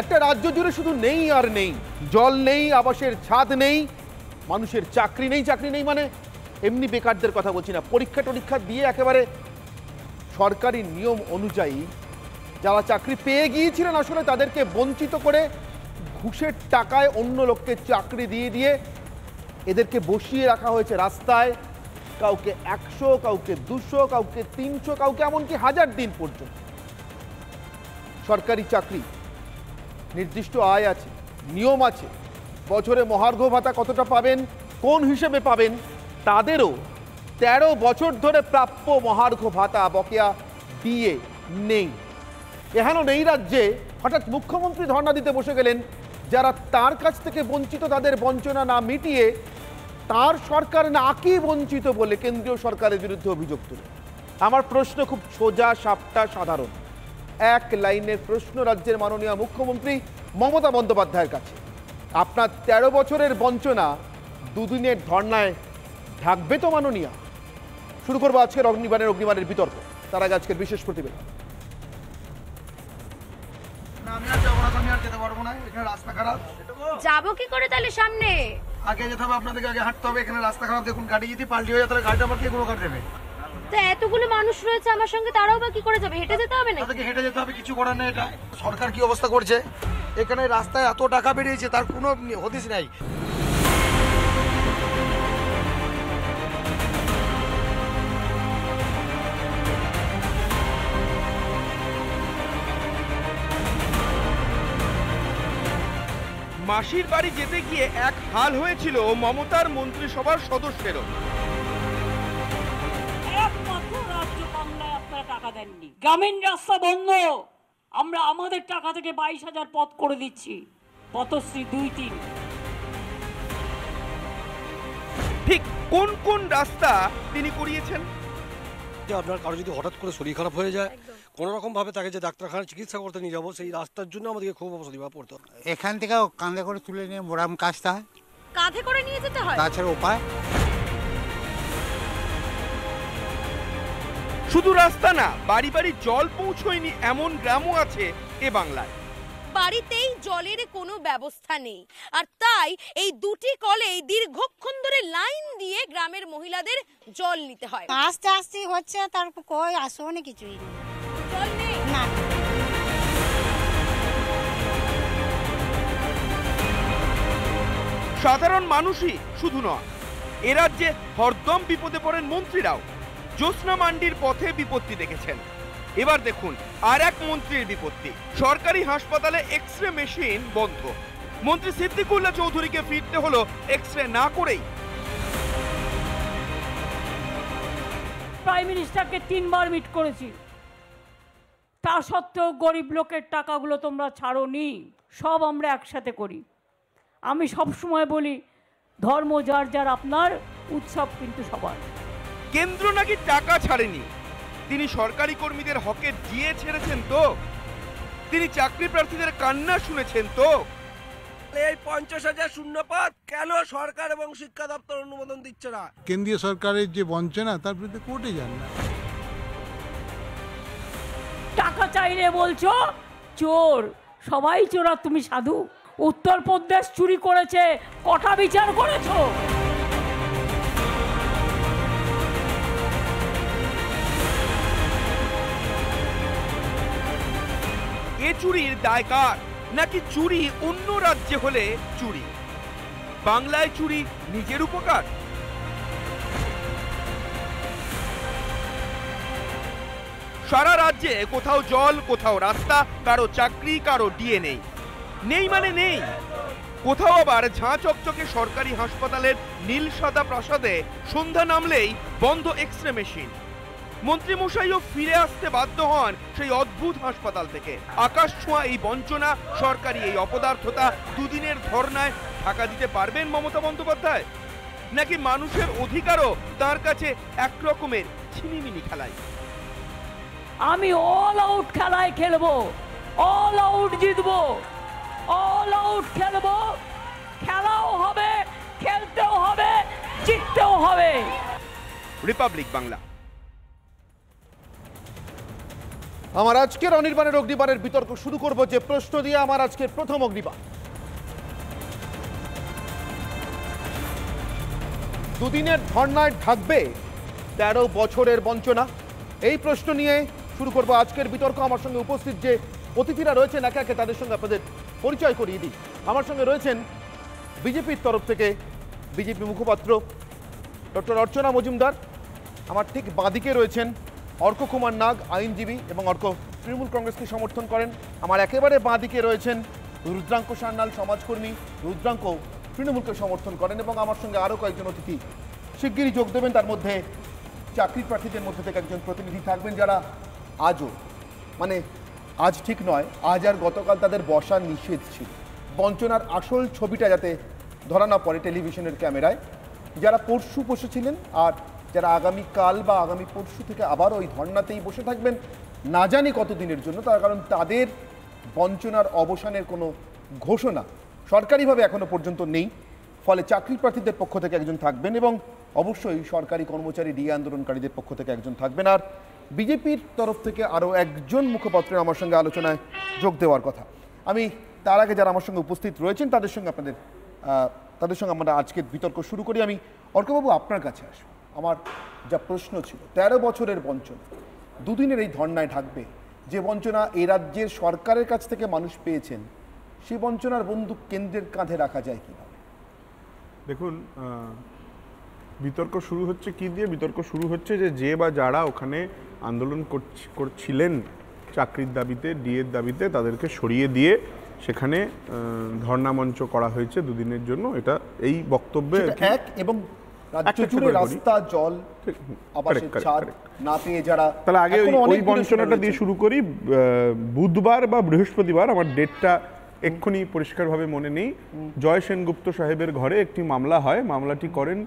একটা রাজ্য জুড়ে শুধু নেই আর নেই, জল নেই, আবাসের ছাদ নেই, মানুষের চাকরি নেই। চাকরি নেই মানে এমনি বেকারদের কথা বলছি না, পরীক্ষা টরীক্ষা দিয়ে একেবারে সরকারি নিয়ম অনুযায়ী যারা চাকরি পেয়ে গিয়েছিলেন আসলে তাদেরকে বঞ্চিত করে ঘুষের টাকায় অন্য লোককে চাকরি দিয়ে দিয়ে এদেরকে বসিয়ে রাখা হয়েছে রাস্তায়, কাউকে 100, কাউকে 200, কাউকে 300, কাউকে এমনকি 1000 দিন পর্যন্ত। সরকারি চাকরি, নির্দিষ্ট আয় আছে, নিয়ম আছে, বছরে মহার্ঘ ভাতা কতটা পাবেন, কোন হিসেবে পাবেন, তাদেরও 13 বছর ধরে প্রাপ্য মহার্ঘ ভাতা বকেয়া দিয়ে নেই। এখানেও নেই রাজ্যে হঠাৎ মুখ্যমন্ত্রী ধর্ণা দিতে বসে গেলেন, যারা তার কাছ থেকে বঞ্চিত তাদের বঞ্চনা না মিটিয়ে তার সরকার নাকি বঞ্চিত বলে কেন্দ্রীয় সরকারের বিরুদ্ধে অভিযোগ তুলে। আমার প্রশ্ন খুব সোজা সাপটা সাধারণ, এক লাইনের প্রশ্ন রাজ্যের মাননীয় মুখ্যমন্ত্রী মমতা বন্দ্যোপাধ্যায়ের কাছে, আপনার 13 বছরের বঞ্চনা দুদিনের ধর্নায় ঢাকবে তো মাননীয়া? শুরু করবো আজকের অগ্নিবাণের বিতর্ক, তার আগে আজকের বিশেষ প্রতিবেদন। যাবো কি করে তাহলে সামনে? আগে যেতে হবে, আপনাদেরকে আগে হাঁটতে হবে, এখানে রাস্তা খারাপ, দেখুন গাড়ি যদি পাল্টি হয়ে যায় তাহলে গাড়িটা আমার কে কোনো কাট দেবে? তো এতগুলো মানুষ রয়েছে আমার সঙ্গে, তারাও বা কি করে যাবে? হেঁটে যেতে হবে না? তাদেরকে হেঁটে যেতে হবে, কিছু করার নেই। এটা সরকার কি অবস্থা করছে, এখানে রাস্তায় এত টাকা বেরিয়েছে তার কোনো হদিস নাই। মাসির বাড়ি যেতে গিয়ে এক হাল হয়েছিল মমতার মন্ত্রিসভার সদস্যেরও। একমাত্র রাজ্য বাংলায় আপনারা টাকা দেননি, গ্রামীণ রাস্তা বন্ধ, আমরা আমাদের টাকা থেকে 22,000 পথ করে দিচ্ছি, পথশ্রী 2-3। ঠিক কোন কোন রাস্তা তিনি করিয়েছেন? আপনার কারো যদি হঠাৎ করে শরীর খারাপ হয়ে যায়, কোনো রকম ভাবে তাকে যে ডাক্তারখানায় চিকিৎসা করতে নিয়ে যাবো, সেই রাস্তার জন্য আমাদেরকে খুব অসুবিধা পড়তে হয়। এখান থেকে কাঁধে করে তুলে নিয়ে মোরাম কাজটা হয়, কাঁধে করে নিয়ে যেতে হয়, তাছাড়া উপায়। শুধু রাস্তা না, বাড়ি বাড়ি জল পৌঁছয়নি এমন গ্রামও আছে এ বাংলায়। বাড়িতেই জলের কোনো ব্যবস্থা নেই, আর তাই এই দুটি কলেই দীর্ঘক্ষণ ধরে লাইন দিয়ে গ্রামের মহিলাদের জল নিতে হয়। আস্তে আস্তে হচ্ছে, তারপর কই আসনে কিছুই নেই, জল নেই না। সাধারণ মানুষই শুধু নয়, এ রাজ্যে হরদম বিপদে পড়েন মন্ত্রীরাও। জ্যোৎস্না মান্ডির পথে বিপত্তি দেখেছেন, এবার দেখুন আর এক মন্ত্রীর বিপত্তি। সরকারি হাসপাতালে এক্সরে মেশিন বন্ধ, মন্ত্রী সিদ্দিকুল্লাহ চৌধুরীকে ফিরতে হলো এক্সরে না করেই। প্রাইম মিনিস্টারকে 3 বার মিট করেছি, তা সত্ত্বেও গরিব লোকের টাকাগুলো তোমরা ছাড়োনি, সব আমরা একসাথে করি। আমি সব সময় বলি, ধর্ম যার যার, আপনার উৎসব কিন্তু সবার। কেন্দ্র নাকি টাকা ছাড়েনি, তিনি সরকারি কর্মীদের হকে দিয়ে ছেড়েছেন তো? তিনি চাকরি প্রার্থীদের কান্না শুনেছেন তো? এই 50,000 শূন্যপদ কেন সরকার এবং শিক্ষা দপ্তর অনুমোদন দিচ্ছে না? কেন্দ্রীয় সরকারের যে বঞ্চনা, তার বিরুদ্ধে কোর্টে যান না। টাকা চাইলে বলছো চোর, সবাই চোরা, তুমি সাধু। উত্তরপ্রদেশ চুরি করেছে, কটা বিচার করেছো? এ চুরির দায় কার? নাকি চুরি অন্য রাজ্যে হলে চুরি, বাংলায় চুরি নিজের উপকার? সারা রাজ্যে কোথাও জল, কোথাও রাস্তা, কারো চাকরি, কারো ডিএ নেই। নেই মানে নেই। কোথাও আবার ঝাঁ চকচকে সরকারি হাসপাতালের নীল সাদা প্রাসাদে সন্ধ্যা নামলেই বন্ধ এক্সরে মেশিন। মন্ত্রী মশাইও ফিরে আসতে বাধ্য হন সেই অদ্ভুত হাসপাতাল থেকে। আকাশ ছোঁয়া এই বঞ্চনা, সরকারি এই অপদার্থতা দুদিনের ধর্নায় ঢাকা দিতে পারবেন মমতা বন্দ্যোপাধ্যায়? নাকি মানুষের অধিকারও তার কাছে এক রকমের ছিনিমিনি খেলায়? আমি অল আউট খেলায় খেলবো, অল আউট জিতবো, অল আউট খেলবো, খেলাও হবে, খেলতেও হবে, জিততেও হবে। রিপাবলিক বাংলা। আমার আজকের অনির্বাণের অগ্নিবাণের বিতর্ক শুরু করব যে প্রশ্ন দিয়ে। আমার আজকের প্রথম অগ্নিবাণ, দুদিনের ধর্নায় ঢাকবে ১৩ বছরের বঞ্চনা, এই প্রশ্ন নিয়ে শুরু করব আজকের বিতর্ক। আমার সঙ্গে উপস্থিত যে অতিথিরা রয়েছেন একে একে তাদের সঙ্গে আপনাদের পরিচয় করিয়ে দিই। আমার সঙ্গে রয়েছেন বিজেপির তরফ থেকে বিজেপি মুখপাত্র ডক্টর অর্চনা মজুমদার, আমার ঠিক বাঁদিকে রয়েছেন অর্ক কুমার নাগ, আইনজীবী, এবং অর্ক তৃণমূল কংগ্রেসকে সমর্থন করেন। আমার একেবারে বাঁদিকে রয়েছেন রুদ্রাঙ্ক সান্যাল, সমাজকর্মী, রুদ্রাঙ্ক তৃণমূলকে সমর্থন করেন, এবং আমার সঙ্গে আরও কয়েকজন অতিথি শিগগিরই যোগ দেবেন। তার মধ্যে চাকরি প্রার্থীদের মধ্যে থেকে একজন প্রতিনিধি থাকবেন যারা আজও, মানে আজ ঠিক নয়, আজ আর গতকাল তাদের বসা নিষেধ ছিল। বঞ্চনার আসল ছবিটা যাতে ধরা না পড়ে টেলিভিশনের ক্যামেরায়, যারা পরশু বসেছিলেন আর যারা আগামীকাল বা আগামী পরশু থেকে আবার ওই ধর্নাতেই বসে থাকবেন না জানি কতদিনের জন্য, তার কারণ তাদের বঞ্চনার অবসানের কোনো ঘোষণা সরকারিভাবে এখনো পর্যন্ত নেই। ফলে চাকরি প্রার্থীদের পক্ষ থেকে একজন থাকবেন এবং অবশ্যই সরকারি কর্মচারী ডিএ আন্দোলনকারীদের পক্ষ থেকে একজন থাকবেন, আর বিজেপির তরফ থেকে আরও একজন মুখপাত্রের আমার সঙ্গে আলোচনায় যোগ দেওয়ার কথা। আমি তার আগে যারা আমার সঙ্গে উপস্থিত রয়েছেন তাদের সঙ্গে আমরা আজকের বিতর্ক শুরু করি। আমি অর্কবাবু আপনার কাছে আসবো। আমার যা প্রশ্ন ছিল, ১৩ বছরের বঞ্চনা দুদিনের এই ধর্নায় ঢাকবে, যে বঞ্চনা এই রাজ্যের সরকারের কাছ থেকে মানুষ পেয়েছেন, সেই বঞ্চনার বন্দুক কেন্দ্রের কাঁধে রাখা যায় কিভাবে? দেখুন, বিতর্ক শুরু হচ্ছে কি দিয়ে? বিতর্ক শুরু হচ্ছে যে বা যারা ওখানে আন্দোলন করছিলেন চাকরির দাবিতে, ডিএর দাবিতে, তাদেরকে সরিয়ে দিয়ে সেখানে ধর্ণা মঞ্চ করা হয়েছে দুদিনের জন্য। এটা এই বক্তব্যে এক, এবং রাজ্য জুড়ে রাস্তা, জল, আবাসের ছাদ না পেয়ে যারা, তাহলে আগে ওই বঞ্চনাটা দিয়ে শুরু করি। বুধবার বা বৃহস্পতিবার, আমার ডেটটা এক্ষুনি পরিষ্কারভাবে মনে নেই, জয় সেনগুপ্ত সাহেবের ঘরে একটি মামলা হয়। মামলাটি করেন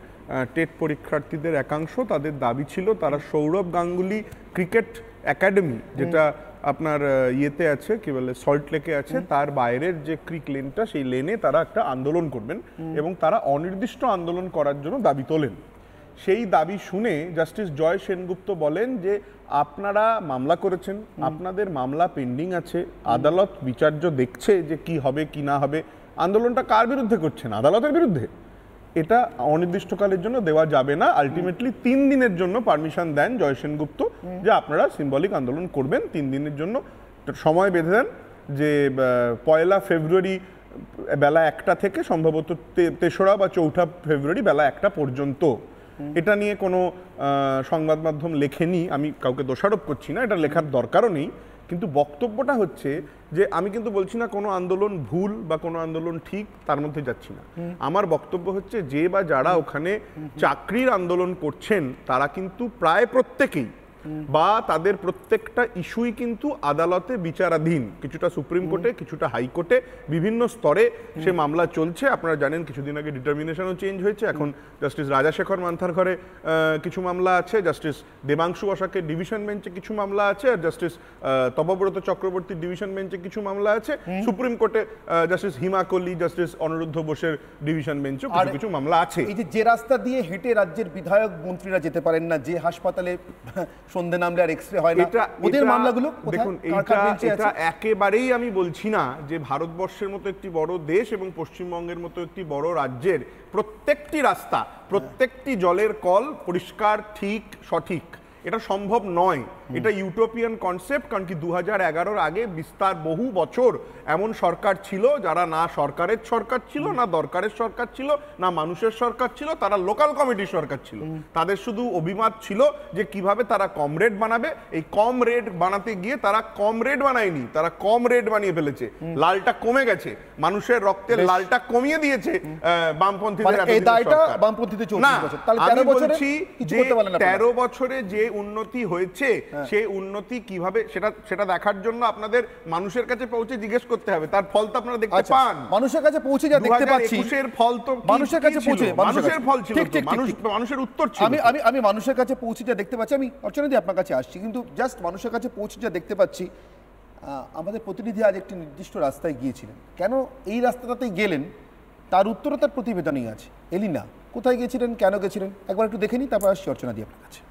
টেট পরীক্ষার্থীদের একাংশ। তাদের দাবি ছিল তারা সৌরভ গাঙ্গুলি ক্রিকেট একাডেমি, যেটা আপনার ইয়েতে আছে, কি বলে, সল্ট লেকে আছে, তার বাইরের যে ক্রিক লেনটা, সেই লেনে তারা একটা আন্দোলন করবেন এবং তারা অনির্দিষ্ট আন্দোলন করার জন্য দাবি তোলেন। সেই দাবি শুনে জাস্টিস জয় সেনগুপ্ত বলেন যে আপনারা মামলা করেছেন, আপনাদের মামলা পেন্ডিং আছে, আদালত বিচার্য দেখছে যে কি হবে কি না হবে। আন্দোলনটা কার বিরুদ্ধে করছেন? আদালতের বিরুদ্ধে। এটা অনির্দিষ্টকালের জন্য দেওয়া যাবে না। আলটিমেটলি 3 দিনের জন্য পারমিশন দেন জয় সেনগুপ্ত, যে আপনারা সিম্বলিক আন্দোলন করবেন 3 দিনের জন্য। সময় বেঁধে দেন যে 1 ফেব্রুয়ারি বেলা 1টা থেকে সম্ভবত 3রা বা 4ঠা ফেব্রুয়ারি বেলা 1টা পর্যন্ত। এটা নিয়ে কোনো সংবাদ মাধ্যম লেখেনি, আমি কাউকে দোষারোপ করছি না, এটা লেখার দরকারও নেই। কিন্তু বক্তব্যটা হচ্ছে যে আমি কিন্তু বলছি না কোনো আন্দোলন ভুল বা কোনো আন্দোলন ঠিক, তার মধ্যে যাচ্ছি না। আমার বক্তব্য হচ্ছে যে বা যারা ওখানে চাকরির আন্দোলন করছেন তারা কিন্তু প্রায় প্রত্যেকেই বা তাদের প্রত্যেকটা ইস্যুই কিন্তু আদালতে বিচারাধীন, কিছুটা সুপ্রিম কোর্টে, কিছুটা হাইকোর্টে, বিভিন্ন স্তরে সে মামলা চলছে। আপনারা জানেন কিছুদিন আগে ডিটারমিনেশনও চেঞ্জ হয়েছে। এখন জাস্টিস রাজাশেখর মান্থার ঘরে কিছু মামলা আছে, জাস্টিস দেবাংশু বসাকের ডিভিশন বেঞ্চে কিছু মামলা আছে, আর জাস্টিস তপব্রত চক্রবর্তীর ডিভিশন বেঞ্চে কিছু মামলা আছে। সুপ্রিম কোর্টে জাস্টিস হিমা কোহলি, জাস্টিস অনিরুদ্ধ বোসের ডিভিশন বেঞ্চে কিছু মামলা আছে। এই যে রাস্তা দিয়ে হেঁটে রাজ্যের বিধায়ক মন্ত্রীরা যেতে পারেন না, যে হাসপাতালে সন্ধে নামলে আর এক্সরে হয় না, ওদের মামলাগুলো দেখুন, এটা একেবারেই আমি বলছি না যে ভারতবর্ষের মতো একটি বড় দেশ এবং পশ্চিমবঙ্গের মতো একটি বড় রাজ্যের প্রত্যেকটি রাস্তা, প্রত্যেকটি জলের কল পরিষ্কার, ঠিক, সঠিক, এটা সম্ভব নয়। এটা ইউটোপিয়ান কনসেপ্ট। কারণ কি 2011-র আগে বিস্তার বহু বছর এমন সরকার ছিল যারা না সরকারের সরকার ছিল, না দরকারের সরকার ছিল, না মানুষের সরকার ছিল, তারা লোকাল কমিটির সরকার ছিল। তাদের শুধু অভিমত ছিল যে কিভাবে তারা কম রেট বানাবে। এই কম রেট বানাতে গিয়ে তারা কম রেট বানায়নি, তারা কম রেট বানিয়ে ফেলেছে। লালটা কমে গেছে, মানুষের রক্তের লালটা কমিয়ে দিয়েছে বামপন্থীদের। আমি বলছি যে 13 বছরে যে উন্নতি হয়েছে, সেই উন্নতি কিভাবে সেটা দেখার জন্য আপনাদের মানুষের কাছে পৌঁছে জিজ্ঞেস করতে হবে। তার ফল তো আপনারা দেখতে পান। মানুষের কাছে পৌঁছে যা দেখতে পাচ্ছি, মানুষের ফল তো মানুষের কাছে পৌঁছে, মানুষের ফল ছিল, মানুষের উত্তর ছিল। আমি মানুষের কাছে পৌঁছে যা দেখতে পাচ্ছি, আমি অর্চনাদি আপনার কাছে আসছি, কিন্তু জাস্ট মানুষের কাছে পৌঁছে যা দেখতে পাচ্ছি, আমাদের প্রতিনিধি আজ একটি নির্দিষ্ট রাস্তায় গিয়েছিলেন। কেন এই রাস্তাটাতেই গেলেন তার উত্তরও তার প্রতিবেদনেই আছে। এলিনা কোথায় গেছিলেন, কেন গেছিলেন, একবার একটু দেখে নিই, তারপর আসছি অর্চনাদি আপনার কাছে।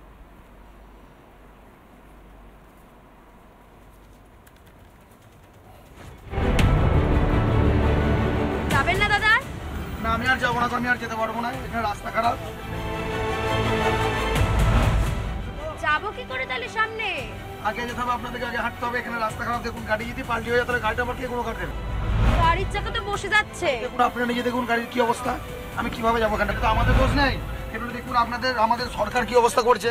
আমি আর যাবো না, তো আমি আর যেতে পারবো না, এখানে রাস্তা খারাপ। যাবো কি করে তাহলে সামনে? আগে যেতে হবে, আপনাদেরকে আগে হাঁটতে হবে, এখানে রাস্তা খারাপ। দেখুন গাড়ি যদি পাল্টি হয়ে যায় তাহলে গাড়িটা পাল্টিয়ে কোনো কাটবে না। গাড়ির চাকা তো বসে যাচ্ছে। দেখুন আপনারা নিজে দেখুন গাড়ির কি অবস্থা, আমি কিভাবে যাবো? এখানটা তো আমাদের দোষ নেই। এগুলো দেখুন আমাদের সরকার কি অবস্থা করছে।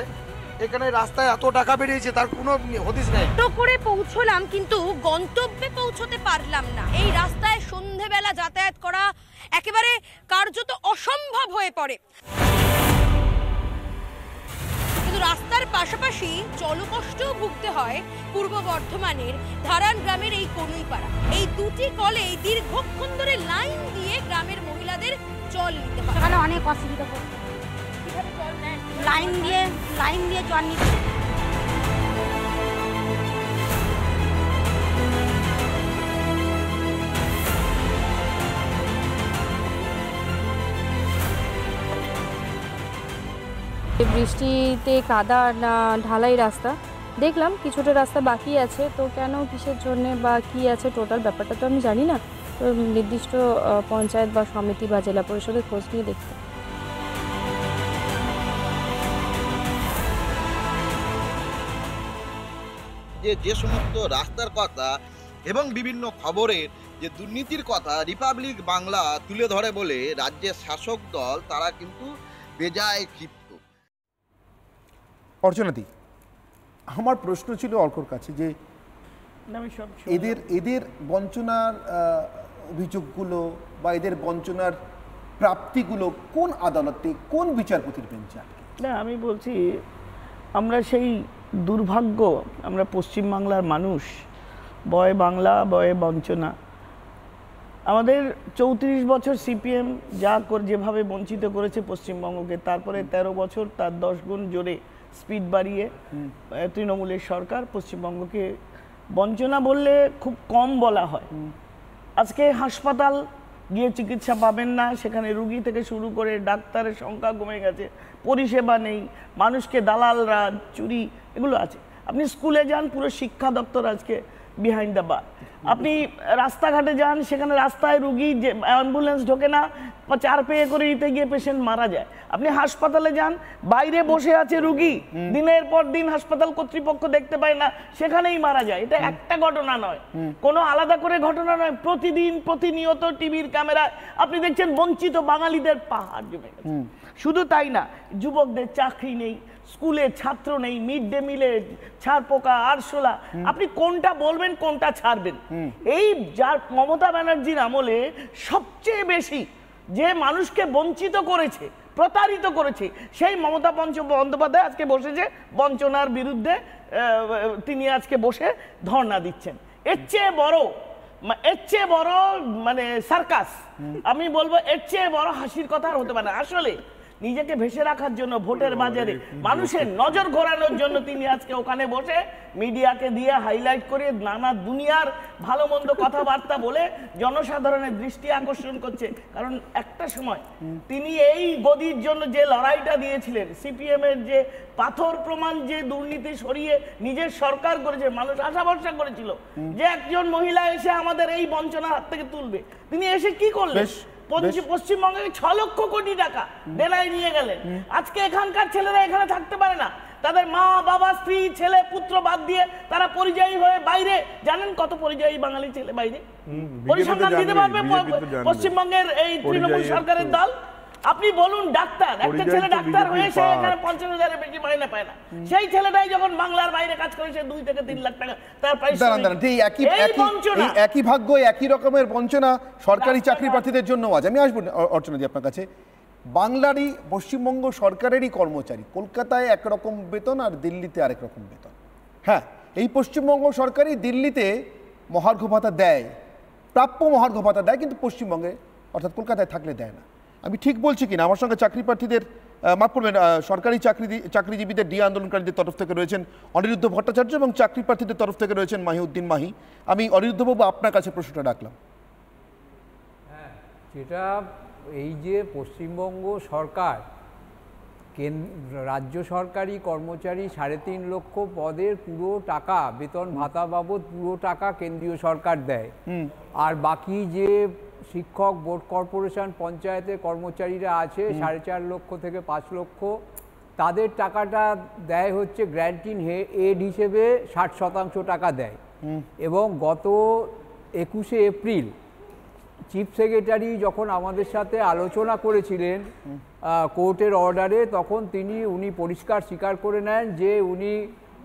এখানে রাস্তায় এত টাকা বেরিয়েছে, তার কোনো হদিস নেই। তো করে পৌঁছলাম কিন্তু গন্তব্যে পৌঁছতে পারলাম না। এই রাস্তায় সন্ধেবেলা যাতায়াত করা একেবারে কার্যত অসম্ভব হয়ে পড়ে। কিন্তু রাস্তার পাশাপাশি জলকষ্টও ভুগতে হয় পূর্ব বর্ধমানের ধারান গ্রামের এই কনুইপাড়া। এই দুটি কলে দীর্ঘক্ষণ ধরে লাইন দিয়ে গ্রামের মহিলাদের জল নিতে হয়। সেখানে অনেক অসুবিধা পড়ছে, লাইন দিয়ে জল নিতে। বৃষ্টিতে কাদা না ঢালাই রাস্তা, দেখলাম কিছুটা রাস্তা বাকি আছে, তো কেন কিসের জন্যে বা কী আছে টোটাল ব্যাপারটা তো আমি জানি না। তো নির্দিষ্ট পঞ্চায়েত বা সমিতি বা জেলা পরিষদের খোঁজ নিয়ে দেখতে। যে সমস্ত রাস্তার কথা এবং বিভিন্ন খবরের যে দুর্নীতির কথা রিপাবলিক বাংলা তুলে ধরে বলে রাজ্যের শাসক দল তারা কিন্তু বেজায় ক্ষিপ্ত। অর্চনাদি, আমার প্রশ্ন ছিল অর্কর কাছে যে এদের বঞ্চনার অভিযোগগুলো বা এদের বঞ্চনার প্রাপ্তিগুলো কোন আদালতে, কোন বিচারপতির বেঞ্চে আটকে? না, আমি বলছি আমরা সেই দুর্ভাগ্য, আমরা পশ্চিমবাংলার মানুষ, বয় বাংলা বয়ে বঞ্চনা। আমাদের 34 বছর সিপিএম যেভাবে বঞ্চিত করেছে পশ্চিমবঙ্গকে, তারপরে 13 বছর তার 10 গুণ জোরে স্পিড বাড়িয়ে তৃণমূলের সরকার পশ্চিমবঙ্গকে বঞ্চনা বললে খুব কম বলা হয়। আজকে হাসপাতাল গিয়ে চিকিৎসা পাবেন না, সেখানে রুগী থেকে শুরু করে ডাক্তারের সংখ্যা কমে গেছে, পরিষেবা নেই, মানুষকে দালাল রাজ, চুরি এগুলো আছে। আপনি স্কুলে যান, পুরো শিক্ষা দপ্তর আজকে বিহাইন্ড দ্য বার। আপনি রাস্তাঘাটে যান, সেখানে রাস্তায় রুগী যে অ্যাম্বুলেন্স ঢোকে না, 4 পেয়ে করে দিতে গিয়ে পেশেন্ট মারা যায়। আপনি হাসপাতালে যান, বাইরে বসে আছে রুগী, দিনের পর দিন হাসপাতাল কর্তৃপক্ষ দেখতে পায় না, সেখানেই মারা যায়। এটা একটা ঘটনা নয়, কোনো আলাদা করে ঘটনা নয়, প্রতিদিন প্রতিনিয়ত টিভির ক্যামেরায় আপনি দেখছেন বঞ্চিত বাঙালিদের পাহাড় জমে গেছে। শুধু তাই না, যুবকদের চাকরি নেই, স্কুলে ছাত্র নেই, মিড ডে মিলে ছাড় পোকা, আরশোলা, আপনি কোনটা বলবেন কোনটা ছাড়বেন? এই যার মমতা ব্যানার্জির আমলে সবচেয়ে বেশি যে মানুষকে বঞ্চিত করেছে, প্রতারিত করেছে, সেই মমতা বন্দ্যোপাধ্যায় আজকে বসেছে বঞ্চনার বিরুদ্ধে। তিনি আজকে বসে ধর্ণা দিচ্ছেন। এর চেয়ে বড় মানে সার্কাস, আমি বলবো এর চেয়ে বড় হাসির কথা আর হতে পারে না। আসলে নিজেকে ভেসে রাখার জন্য, ভোটের বাজারে মানুষের নজর ঘোরানোর জন্য তিনি আজকে ওখানে বসে মিডিয়াকে দিয়ে হাইলাইট করে নানা দুনিয়ার ভালো মন্দ কথাবার্তা বলে জনসাধারণের দৃষ্টি আকর্ষণ করছে। কারণ একটা সময় তিনি এই গদির জন্য যে লড়াইটা দিয়েছিলেন, সিপিএম এর যে পাথর প্রমাণ যে দুর্নীতি সরিয়ে নিজের সরকার করেছে, মানুষ আশা ভরসা করেছিল যে একজন মহিলা এসে আমাদের এই বঞ্চনার হাত থেকে তুলবে। তিনি এসে কি করলেন? পশ্চিমবঙ্গে 6 লক্ষ কোটি টাকা দেনায় নিয়ে গেলেন। আজকে এখানকার ছেলেরা এখানে থাকতে পারে না, তাদের মা বাবা স্ত্রী ছেলে পুত্র বাদ দিয়ে তারা পরিযায়ী হয়ে বাইরে। জানেন কত পরিযায়ী বাঙালি ছেলে বাইরে? পরিসংখ্যান দিতে পারবে পশ্চিমবঙ্গের এই তৃণমূল সরকারের দল? আপনি বলুন, ডাক্তার, একটা ছেলে ডাক্তার হয়ে সে এখানে 50,000-এর বেশি মাইনে পায় না, সেই ছেলেটাই যখন বাংলার বাইরে কাজ করে সে 2 থেকে 3 লাখ টাকা তার একই ভাগ্য, একই রকমের বঞ্চনা সরকারি চাকরি প্রার্থীদের জন্য আজ। আমি আসবো অর্চনাদি আপনার কাছে। বাংলারই পশ্চিমবঙ্গ সরকারেরই কর্মচারী, কলকাতায় একরকম বেতন আর দিল্লিতে আরেক রকম বেতন। হ্যাঁ, এই পশ্চিমবঙ্গ সরকারই দিল্লিতে মহার্ঘ ভাতা দেয়, প্রাপ্য মহার্ঘ ভাতা দেয়, কিন্তু পশ্চিমবঙ্গে অর্থাৎ কলকাতায় থাকলে দেয় না। আমি ঠিক বলছি কিনা? আমার সঙ্গে চাকরি প্রার্থীদের, মাফ করবেন, সরকারি চাকরিজীবীদের ডি আন্দোলনকারীদের তরফ থেকে রয়েছেন অনিরুদ্ধ ভট্টাচার্য এবং চাকরি প্রার্থীদের তরফ থেকে রয়েছেন মাহিউদ্দিন মাহি। আমি অনিরুদ্ধবাবু আপনার কাছে প্রশ্নটা রাখলাম। হ্যাঁ, যেটা এই যে পশ্চিমবঙ্গ সরকার রাজ্য সরকারি কর্মচারী 3.5 লক্ষ পদের পুরো টাকা বেতন ভাতা বাবদ পুরো টাকা কেন্দ্রীয় সরকার দেয়, আর বাকি যে শিক্ষক, বোর্ড কর্পোরেশন, পঞ্চায়েতের কর্মচারীরা আছে 4.5 লক্ষ থেকে 5 লক্ষ, তাদের টাকাটা দেয় হচ্ছে গ্র্যান্টিং এড হিসেবে 60% টাকা দেয়। এবং গত 21শে এপ্রিল চিফ সেক্রেটারি যখন আমাদের সাথে আলোচনা করেছিলেন কোর্টের অর্ডারে, তখন উনি পরিষ্কার স্বীকার করে নেন যে উনি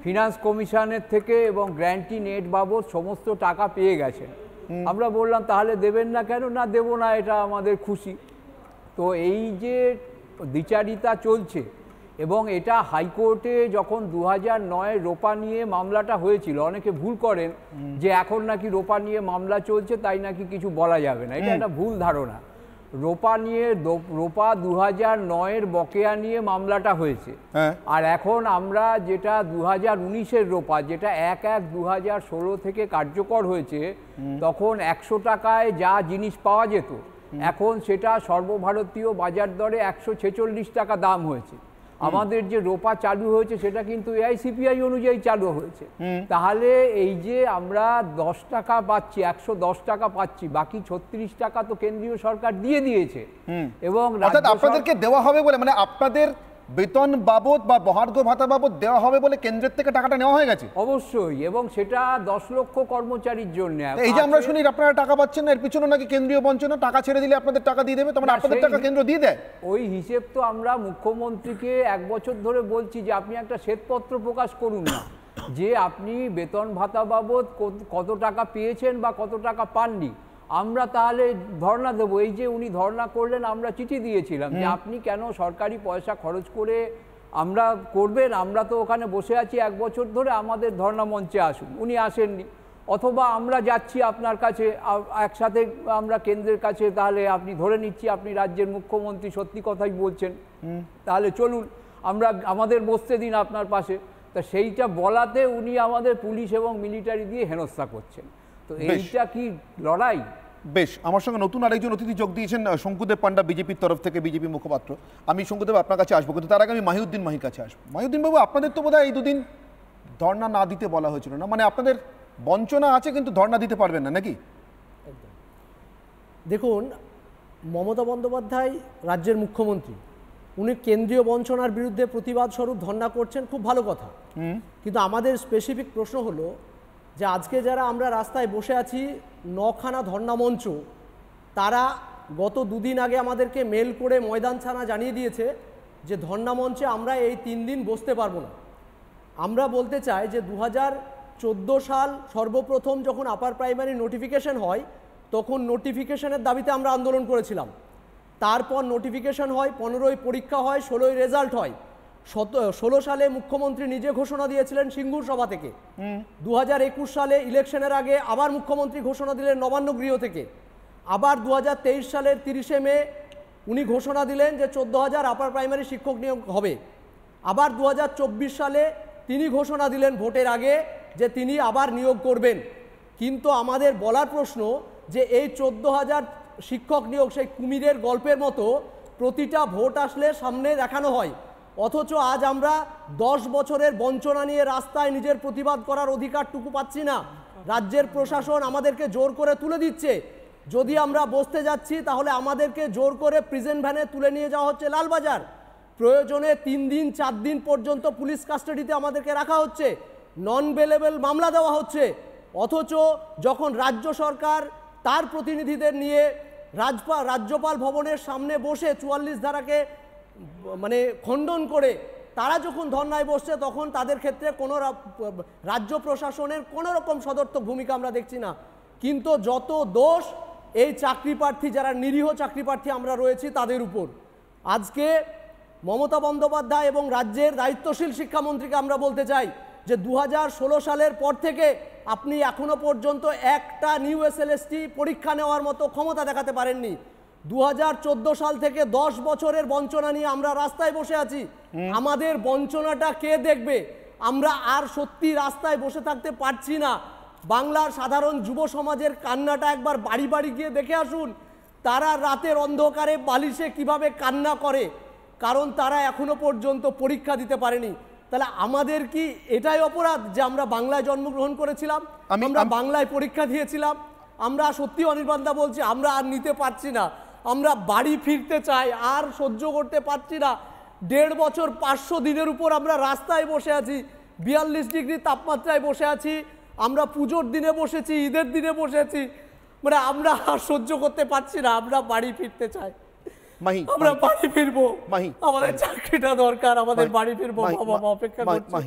ফিনান্স কমিশনের থেকে এবং গ্র্যান্টিং এড বাবদ সমস্ত টাকা পেয়ে গেছেন। আমরা বললাম তাহলে দেবেন না কেন? না, দেব না, এটা আমাদের খুশি। তো এই যে দ্বিচারিতা চলছে, এবং এটা হাইকোর্টে যখন 2009 রোপা নিয়ে মামলাটা হহয়েছিল, অনেকে ভুল করেন যে এখন নাকি রোপা নিয়ে মামলা চলছে তাই নাকি কিছু বলা যাবে না, এটা একটা ভুল ধারণা। রোপা 2009-এর বকেয়া নিয়ে মামলাটা হয়েছে, আর এখন আমরা যেটা 2019-এর রোপা, যেটা 1/1/2016 থেকে কার্যকর হয়েছে, তখন 100 টাকায় যা জিনিস পাওয়া যেত এখন সেটা সর্বভারতীয় বাজার দরে 146 টাকা দাম হয়েছে। আমাদের যে রোপা চালু হয়েছে সেটা কিন্তু এআইসিপিআই অনুযায়ী চালু হয়েছে। তাহলে এই যে আমরা 10 টাকা পাচ্ছি, 110 টাকা পাচ্ছি, বাকি 36 টাকা তো কেন্দ্রীয় সরকার দিয়ে দিয়েছে। এবং আপনাদেরকে দেওয়া হবে বলে, মানে আপনাদের বেতন বাবদ বা মহার্ঘ ভাতা বাবদ দেওয়া হবে বলে কেন্দ্রের থেকে টাকাটা নেওয়া হয়ে গেছে? অবশ্যই, এবং সেটা 10 লক্ষ কর্মচারীর জন্য। এই যে আমরা শুনি আপনারা টাকা পাচ্ছেন না, এর পিছনে নাকি কেন্দ্রীয় বঞ্চনা, টাকা ছেড়ে দিলে আপনাদের টাকা দিয়ে দেবে, তখন আপনাদের টাকা কেন্দ্র দিয়ে দেয়? ওই হিসেব তো আমরা মুখ্যমন্ত্রীকে 1 বছর ধরে বলছি যে আপনি একটা শ্বেতপত্র প্রকাশ করুন না, যে আপনি বেতন ভাতা বাবদ কত টাকা পেয়েছেন বা কত টাকা পাননি, আমরা তাহলে ধর্ণা দেবো। এই যে উনি ধর্ণা করলেন, আমরা চিঠি দিয়েছিলাম যে আপনি কেন সরকারি পয়সা খরচ করে আমরা করবেন, আমরা তো ওখানে বসে আছি 1 বছর ধরে, আমাদের ধর্ণা মঞ্চে আসুন। উনি আসেননি, অথবা আমরা যাচ্ছি আপনার কাছে একসাথে, আমরা কেন্দ্রের কাছে, তাহলে আপনি ধরে নিচ্ছি আপনি রাজ্যের মুখ্যমন্ত্রী, সত্যি কথাই বলছেন, তাহলে চলুন আমাদের বসতে দিন আপনার পাশে। তা সেইটা বলাতে উনি আমাদের পুলিশ এবং মিলিটারি দিয়ে হেনস্থা করছেন। তো এইটা কি লড়াই? বেশ, আমার সঙ্গে নতুন আরেকজন অতিথি যোগ দিয়েছেন, শঙ্কুদেব পান্ডা, বিজেপির তরফ থেকে, বিজেপি মুখপাত্র। আমি শঙ্কুদেব আপনার কাছে আসবো, কিন্তু তার আগে আমি মাহিউদ্দিন মাহির কাছে আসবো। মাহিউদ্দিন বাবু, আপনাদের তো বোধহয় এই দুদিন ধর্ণা না দিতে বলা হয়েছিল না, মানে আপনাদের বঞ্চনা আছে কিন্তু ধর্ণা দিতে পারবেন না নাকি? দেখুন, মমতা বন্দ্যোপাধ্যায় রাজ্যের মুখ্যমন্ত্রী, উনি কেন্দ্রীয় বঞ্চনার বিরুদ্ধে প্রতিবাদ স্বরূপ ধর্ণা করছেন, খুব ভালো কথা। কিন্তু আমাদের স্পেসিফিক প্রশ্ন হলো যে আজকে যারা আমরা রাস্তায় বসে আছি, 9খানা ধর্ণা মঞ্চ, তারা গত 2 দিন আগে আমাদেরকে মেল করে ময়দান ছানা জানিয়ে দিয়েছে যে ধর্ণা মঞ্চে আমরা এই 3 দিন বসতে পারবো না। আমরা বলতে চাই যে 2014 সাল সর্বপ্রথম যখন আপার প্রাইমারি নোটিফিকেশন হয়, তখন নোটিফিকেশনের দাবিতে আমরা আন্দোলন করেছিলাম। তারপর নোটিফিকেশন হয়, 15ই পরীক্ষা হয়, 16ই রেজাল্ট হয়। 16 সালে মুখ্যমন্ত্রী নিজে ঘোষণা দিয়েছিলেন সিঙ্গুর সভা থেকে। 2021 সালে ইলেকশনের আগে আবার মুখ্যমন্ত্রী ঘোষণা দিলেন নবান্ন গৃহ থেকে। আবার 2023 সালের 30শে মে উনি ঘোষণা দিলেন যে 14,000 আপার প্রাইমারি শিক্ষক নিয়োগ হবে। আবার 2024 সালে তিনি ঘোষণা দিলেন ভোটের আগে যে তিনি আবার নিয়োগ করবেন। কিন্তু আমাদের বলার প্রশ্ন যে এই 14,000 শিক্ষক নিয়োগ সেই কুমিরের গল্পের মতো প্রতিটা ভোট আসলে সামনে দেখানো হয়, অথচ আজ আমরা 10 বছরের বঞ্চনা নিয়ে রাস্তায় নিজের প্রতিবাদ করার অধিকারটুকু পাচ্ছি না। রাজ্যের প্রশাসন আমাদেরকে জোর করে তুলে দিচ্ছে। যদি আমরা বসতে যাচ্ছি তাহলে আমাদেরকে জোর করে প্রিজেন্ট ভ্যানে তুলে নিয়ে যাওয়া হচ্ছে লালবাজার। প্রয়োজনে 3 দিন 4 দিন পর্যন্ত পুলিশ কাস্টাডিতে আমাদেরকে রাখা হচ্ছে, নন বেলেবল মামলা দেওয়া হচ্ছে। অথচ যখন রাজ্য সরকার তার প্রতিনিধিদের নিয়ে রাজ্যপাল ভবনের সামনে বসে 44 ধারাকে মানে খণ্ডন করে তারা যখন ধর্নায় বসছে, তখন তাদের ক্ষেত্রে কোনো রাজ্য প্রশাসনের কোনো রকম সদর্থক ভূমিকা আমরা দেখছি না। কিন্তু যত দোষ এই চাকরি প্রার্থী, যারা নিরীহ চাকরি প্রার্থী আমরা রয়েছি, তাদের উপর। আজকে মমতা বন্দ্যোপাধ্যায় এবং রাজ্যের দায়িত্বশীল শিক্ষামন্ত্রীকে আমরা বলতে চাই যে 2016 সালের পর থেকে আপনি এখনো পর্যন্ত একটা নিউ এসএলএসটি পরীক্ষা নেওয়ার মতো ক্ষমতা দেখাতে পারেননি। 2014 সাল থেকে 10 বছরের বঞ্চনা নিয়ে আমরা রাস্তায় বসে আছি। আমাদের বঞ্চনাটা কে দেখবে? আমরা আর সত্যি রাস্তায় বসে থাকতে পারছি না। বাংলার সাধারণ যুব সমাজের কান্নাটা একবার বাড়ি বাড়ি গিয়ে দেখে আসুন। তারা রাতের অন্ধকারে বালিশে কিভাবে কান্না করে, কারণ তারা এখনো পর্যন্ত পরীক্ষা দিতে পারেনি। তাহলে আমাদের কি এটাই অপরাধ যে আমরা বাংলায় জন্মগ্রহণ করেছিলাম, আমরা বাংলায় পরীক্ষা দিয়েছিলাম? আমরা সত্যি অনির্বাণদা বলছি, আমরা আর নিতে পারছি না, আমরা বাড়ি ফিরতে চাই, আর সহ্য করতে পারছি না। 1.5 বছর 500 দিনের উপর আমরা রাস্তায় বসে আছি, 42 ডিগ্রি তাপমাত্রায় বসে আছি, আমরা পুজোর দিনে বসেছি, ঈদের দিনে বসেছি, মানে আমরা আর সহ্য করতে পারছি না, আমরা বাড়ি ফিরতে চাই। মাহি, আমরা বাড়ি ফিরবো, মাহি, আমাদের চাকরিটা দরকার, আমাদের বাড়ি ফিরবো, বাবা অপেক্ষা করছে।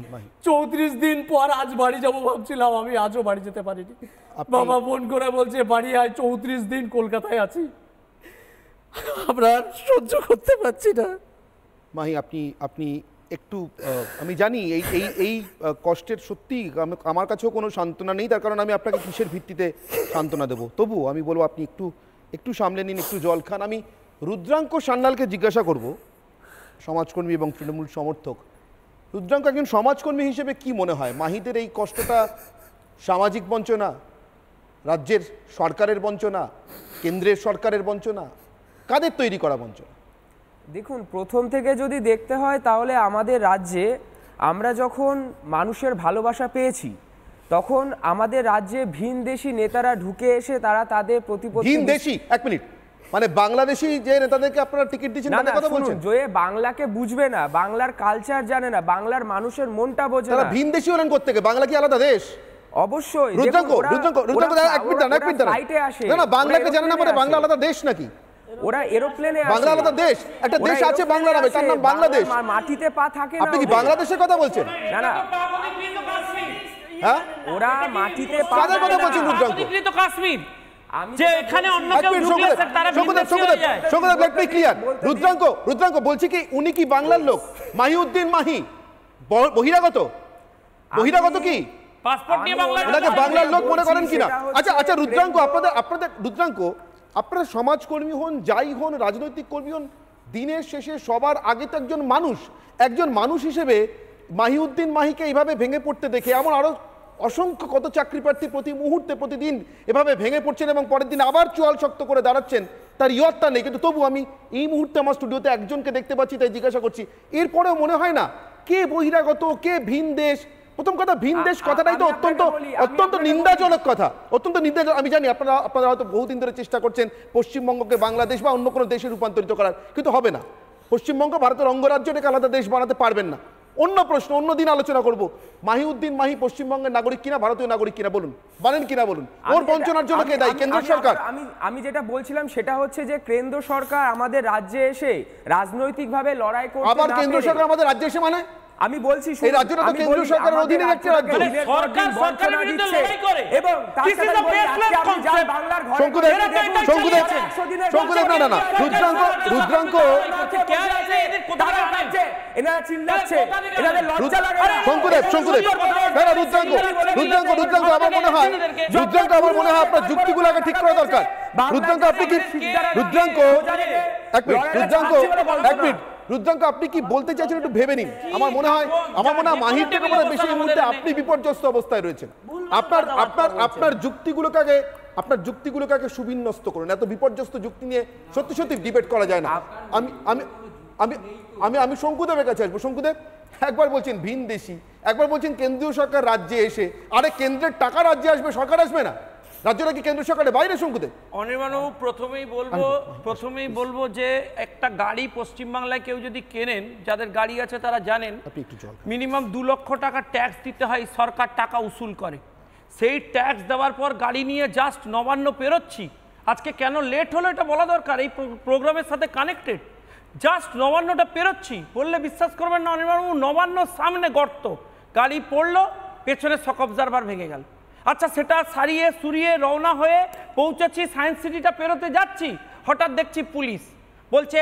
34 দিন পর আজ বাড়ি যাবো ভাবছিলাম, আমি আজও বাড়ি যেতে পারিনি। বাবা ফোন করে বলছে বাড়ি আয়, 34 দিন কলকাতায় আছি, আমরা সহ্য করতে পারছি না। মাহি, আপনি একটু, আমি জানি এই কষ্টের সত্যি আমার কাছেও কোনো সান্ত্বনা নেই, তার কারণ আমি আপনাকে কিসের ভিত্তিতে সান্ত্বনা দেবো। তবু আমি বলবো আপনি একটু সামলে নিন, একটু জল খান। আমি রুদ্রাঙ্ক সান্যালকে জিজ্ঞাসা করব, সমাজকর্মী এবং তৃণমূল সমর্থক। রুদ্রাঙ্ক, একজন সমাজকর্মী হিসেবে কি মনে হয় মাহিদের এই কষ্টটা সামাজিক বঞ্চনা, রাজ্যের সরকারের বঞ্চনা, কেন্দ্রের সরকারের বঞ্চনা, কাদের তৈরি করা বঞ্চনা? দেখুন, প্রথম থেকে যদি দেখতে হয় তাহলে আমাদের রাজ্যে আমরা যখন মানুষের ভালোবাসা পেয়েছি, তখন আমাদের রাজ্যে ভিনদেশি নেতারা ঢুকে এসে তারা তাদের প্রতিপত্তি। ভিনদেশি? এক মিনিট, মানে বাংলাদেশি যে নেতাদেরকে আপনারা টিকিট দিচ্ছেন তাদের কথা বলছেন? যে বাংলাকে বুঝবে না, বাংলার কালচার জানে না, বাংলার মানুষের মনটা বোঝে না। তারা ভিনদেশি হলেন কোথা থেকে? বাংলা কি আলাদা দেশ? অবশ্যই। রুদ্রাঙ্ক, এক মিনিট না, বাংলাকে জানে না মানে বাংলা আলাদা দেশ নাকি? ওরা এরোপ্লেনে আসে। বাংলা আলাদা দেশ, একটা দেশ আছে বাংলা নামে, তার নাম বাংলাদেশ। মাটিতে পা থাকে না। আপনি কি বাংলাদেশের কথা বলছেন? না না, হ্যাঁ, ওরা মাটিতে পা কাদের কথা বলছেন রুদ্রাঙ্ক? কাশ্মীর যে এখানে অন্য কেউ ঢুকলে তারা সংগঠন লেট মি ক্লিয়ার। রুদ্রাঙ্ক বলছি কি উনি কি বাংলার লোক? মাহিউদ্দিন মাহি বহিরাগত কি? পাসপোর্ট নিয়ে ওনাকে বাংলার লোক মনে করেন কিনা? আচ্ছা রুদ্রাঙ্ক, আপনারা সমাজকর্মী হন, যাই হন, রাজনৈতিক কর্মী হন, দিনের শেষে সবার আগে তো একজন মানুষ হিসেবে মাহিউদ্দিন মাহিকে এইভাবে ভেঙে পড়তে দেখে এমন আরো অসংখ্য কত চাকরি প্রার্থী প্রতি মুহূর্তে প্রতিদিন এভাবে ভেঙে পড়ছেন এবং পরের দিন আবার চোয়াল শক্ত করে দাঁড়াচ্ছেন, তার ইয়ত্তা নেই। কিন্তু তবু আমি এই মুহূর্তে আমার স্টুডিওতে একজনকে দেখতে পাচ্ছি, তাই জিজ্ঞাসা করছি, এরপরেও মনে হয় না কে বহিরাগত, কে ভিন দেশ? প্রথম কথা, ভিন দেশ কথাটাই তো অত্যন্ত নিন্দাজনক কথা, অত্যন্ত নিন্দাজনক। আমি জানি আপনারা হয়তো বহুদিন ধরে চেষ্টা করছেন পশ্চিমবঙ্গকে বাংলাদেশ বা অন্য কোনো দেশে রূপান্তরিত করার, কিন্তু হবে না। পশ্চিমবঙ্গ ভারতের অঙ্গরাজ্যটাকে আলাদা দেশ বানাতে পারবেন না। অন্য প্রশ্ন, অন্য দিন আলোচনা করব। মাহিউদ্দিন মাহি পশ্চিমবঙ্গের নাগরিক কিনা, ভারতীয় নাগরিক কিনা বলুন, বলেন কিনা বলুন। ওর বঞ্চনার জন্য কে দায়ী? কেন্দ্র সরকার। আমি যেটা বলছিলাম সেটা হচ্ছে যে কেন্দ্র সরকার আমাদের রাজ্যে এসে রাজনৈতিকভাবে লড়াই করতে, আবার কেন্দ্র সরকার আমাদের রাজ্যে এসে মানে আমি বলছি এই রাজ্যটা তো কেন্দ্র সরকারের অধীনের একটা রাজ্য। সরকারের বিরুদ্ধে লড়াই করে এবং this is the baseless concept. Sankudeb না রুদ্রাঙ্ক এনারা চিল্লাচ্ছে, এনাদের লজ্জা লাগে না। শঙ্কুদেব না রুদ্রাঙ্ক আমার মনে হয় আপনার যুক্তিগুলো আগে ঠিক করা দরকার। রুদ্রাঙ্ক আপনি কি রুদ্রাঙ্ক আপনি কি বলতে চাইছেন একটু ভেবে নিন। আমার মনে হয় মাহির থেকে বেশি এই মুহূর্তে আপনি বিপর্যস্ত অবস্থায় রয়েছেন। আপনার যুক্তিগুলোকে আগে সুবিন্যস্ত করুন। এত বিপর্যস্ত যুক্তি নিয়ে সত্যি ডিবেট করা যায় না। আমি শঙ্কুদেবের কাছে আসবো। শঙ্কুদেব, একবার বলছেন ভিন দেশি, একবার বলছেন কেন্দ্রীয় সরকার রাজ্যে এসে, আরে কেন্দ্রের টাকা রাজ্যে আসবে, সরকার আসবে না? রাজ্যটা কি কেন্দ্র সরকারের বাইরে? শঙ্কুদেব, অনির্বাণবাবু, প্রথমেই বলবো যে একটা গাড়ি পশ্চিমবাংলায় কেউ যদি কেনেন, যাদের গাড়ি আছে তারা জানেন মিনিমাম 2 লক্ষ টাকা ট্যাক্স দিতে হয়, সরকার টাকা উসুল করে। সেই ট্যাক্স দেওয়ার পর গাড়ি নিয়ে জাস্ট নবান্ন পেরোচ্ছি। আজকে কেন লেট হলো এটা বলা দরকার, এই প্রোগ্রামের সাথে কানেক্টেড। জাস্ট নবান্নটা পেরোচ্ছি বললে বিশ্বাস করবেন না অনির্বাণবাবু, নবান্নর সামনে গর্ত, গাড়ি পড়লো, পেছনে শক অবজারভার ভেঙে গেল। আচ্ছা, সেটা সারিয়ে সুরিয়ে রওনা হয়ে পৌঁছেছি, সায়েন্স সিটিটা পেরোতে যাচ্ছি, হঠাৎ দেখছি পুলিশ বলছে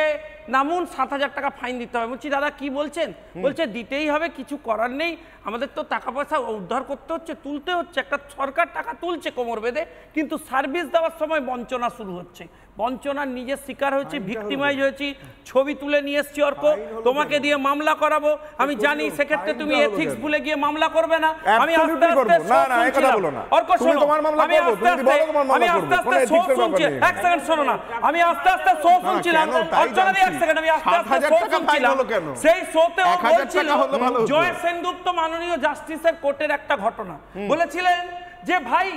নামুন, 7,000 টাকা ফাইন দিতে হবে। বলছি দাদা কি বলছেন? বলছে দিতেই হবে, কিছু করার নেই, আমাদের তো টাকা পয়সা উদ্ধার করতে হচ্ছে, তুলতে হচ্ছে। একটা সরকার টাকা তুলছে কোমর বেঁধে, কিন্তু সার্ভিস দেওয়ার সময় বঞ্চনা শুরু হচ্ছে। বঞ্চনার নিজের শিকার হয়েছি, ভিক্টিমাইজ হয়েছি, ছবি তুলে নিয়ে এসছি। অর্ক, তোমাকে দিয়ে মামলা করাবো, আমি জানি সেক্ষেত্রে তুমি এথিক্স ভুলে গিয়ে মামলা করবে না। আমি আস্তে আস্তে অর্ক শোনো, আমি আস্তে আস্তে শো শুনছি, এক সেকেন্ড শোনো না, আমি আস্তে আস্তে শো শুনছিলাম। অর্চনা দি, এক সেকেন্ড, আমি আস্তে আস্তে শো শুনছিলাম। সেই শোতে বলছিল জয় সেনগুপ্ত মাননীয় জাস্টিসের কোর্টের একটা ঘটনা, বলেছিলেন যে ভাই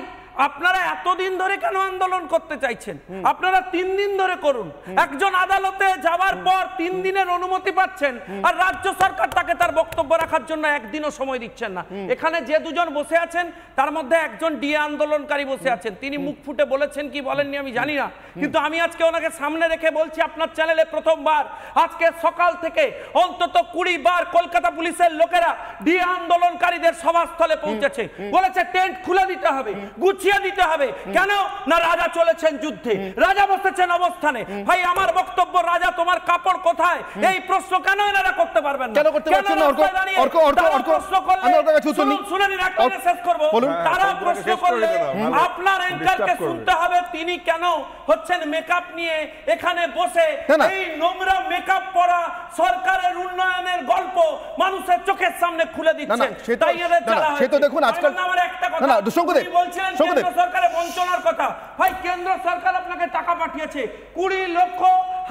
আপনারা এতদিন ধরে কেন আন্দোলন করতে চাইছেন? আপনারা 3 দিন ধরে করুন। একজন আদালতে যাওয়ার পর 3 দিনের অনুমতি পাচ্ছেন, আর রাজ্য সরকার তাকে তার বক্তব্য রাখার জন্য একদিনও সময় দিচ্ছেন না। এখানে যে দুজন বসে আছেন তার মধ্যে একজন ডিএ আন্দোলনকারী বসে আছেন, তিনি মুখ ফুটে বলেছেন কি বলেননি আমি জানি না, কিন্তু আমি আজকে ওনাকে সামনে রেখে বলছি, আপনার চ্যানেলে প্রথমবার আজকে সকাল থেকে অন্তত 20 বার কলকাতা পুলিশের লোকেরা ডিএ আন্দোলনকারীদের সভাস্থলে পৌঁছেছে, বলেছে টেন্ট খুলে দিতে হবে, গুছিয়ে দিতে হবে। কেন না রাজা চলেছেন যুদ্ধে, রাজা বসেছেন অবস্থানে। ভাই আমার বক্তব্য, রাজা তোমার কাপড় কোথায়, এই প্রশ্ন কেন এনারা করতে পারবেন না? কেন করতে পারছেন না? শেষ করব। তারা প্রশ্ন করলে আপনার অ্যাঙ্কারকে শুনতে হবে তিনি কেন হচ্ছেন মেকআপ নিয়ে এখানে বসে এই নোংরা মেকআপ পরা সরকারের উন্নয়নের গল্প মানুষের চোখের সামনে খুলে দিচ্ছেন। তাই এদের যারা সে তো দেখুন আজকাল আমার একটা কথা, আপনি বলছিলেন কেন্দ্র সরকারের বঞ্চনার কথা। ভাই কেন্দ্র সরকার আপনাকে টাকা পাঠিয়েছে 20 লক্ষ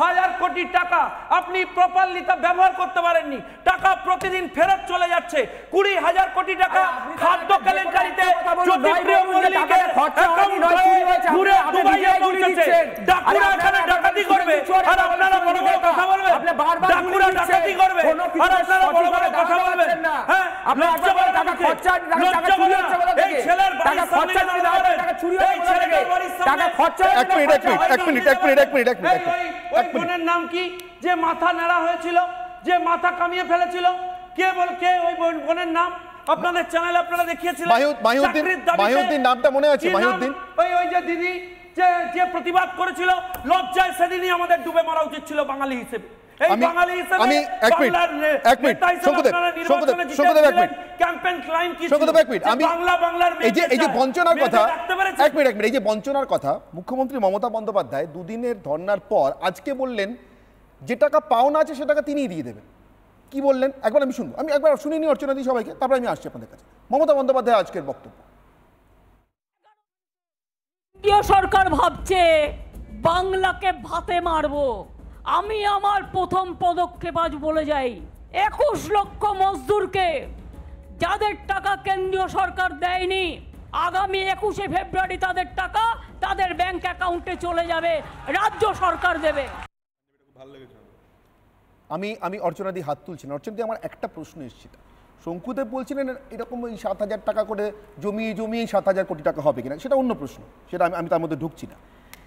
হাজার কোটি টাকা, আপনি প্রপারলি তা ব্যবহার করতে পারেননি। টাকা প্রতিদিন ফেরত চলে যাচ্ছে। 20,000 কোটি টাকা খাদ্য কেলেঙ্কারিতে জ্যোতিপ্রিয় মল্লিকের ঘুরে দুবাইয়ে পৌঁছেছে। ডাকুরা এখানে ডাকাতি করবে আর আপনারা বড় বড় কথা বলবেন। ডাকুরা ডাকাতি করবে আর আপনারা বড় বড় কথা বলবেন। হ্যাঁ, লজ্জা করে টাকা খরচা, টাকা চুরি হচ্ছে বলে এই ছেলের বাড়ি খরচা চুরি হচ্ছে, টাকা চুরি হচ্ছে বলে টাকা খরচা। এক মিনিট ওই বোনের নাম কি যে মাথা নেড়া হয়েছিল, যে মাথা কামিয়ে ফেলেছিল, কে ওই বোনের নাম? আপনাদের চ্যানেলে আপনারা দেখিয়েছিলেন। মাহিউদ্দিন নামটা মনে আছে? মাহিউদ্দিন ওই যে দিদি যে প্রতিবাদ করেছিল, লজ্জায় সেদিনই আমাদের ডুবে মারা উচিত ছিল বাঙালি হিসেবে। এই বাঙালি হিসেবে আমি এক মিনিট বাংলার এই যে বঞ্চনার কথা, এক মিনিট এই যে বঞ্চনার কথা মুখ্যমন্ত্রী মমতা বন্দ্যোপাধ্যায় দুদিনের ধর্নার পর আজকে বললেন যে টাকা পাওনা আছে সে টাকা তিনিই দিয়ে দেবেন। কি বললেন একবার আমি শুনবো, আমি একবার শুনিনি অর্চনা দিই সবাইকে, তারপর আমি আসছি আপনাদের কাছে। মমতা বন্দ্যোপাধ্যায় আজকের বক্তব্য। সরকার ভাবছে বাংলাকে ভাতে মারবো। আমি আমার প্রথম পদক্ষেপ আজ বলে যাই, 21 লক্ষ মজদুরকে যাদের টাকা কেন্দ্রীয় সরকার দেয়নি, আগামী 21শে ফেব্রুয়ারি তাদের টাকা তাদের ব্যাংক অ্যাকাউন্টে চলে যাবে, রাজ্য সরকার দেবে। আমি অর্চনাদি হাত তুলছেন। অর্চনাদি আমার একটা প্রশ্ন এসেছিল, শঙ্কুদেব বলছিলেন এরকম ওই 7,000 টাকা করে জমিয়ে 7,000 কোটি টাকা হবে কিনা, সেটা অন্য প্রশ্ন, সেটা আমি তার মধ্যে ঢুকছি না।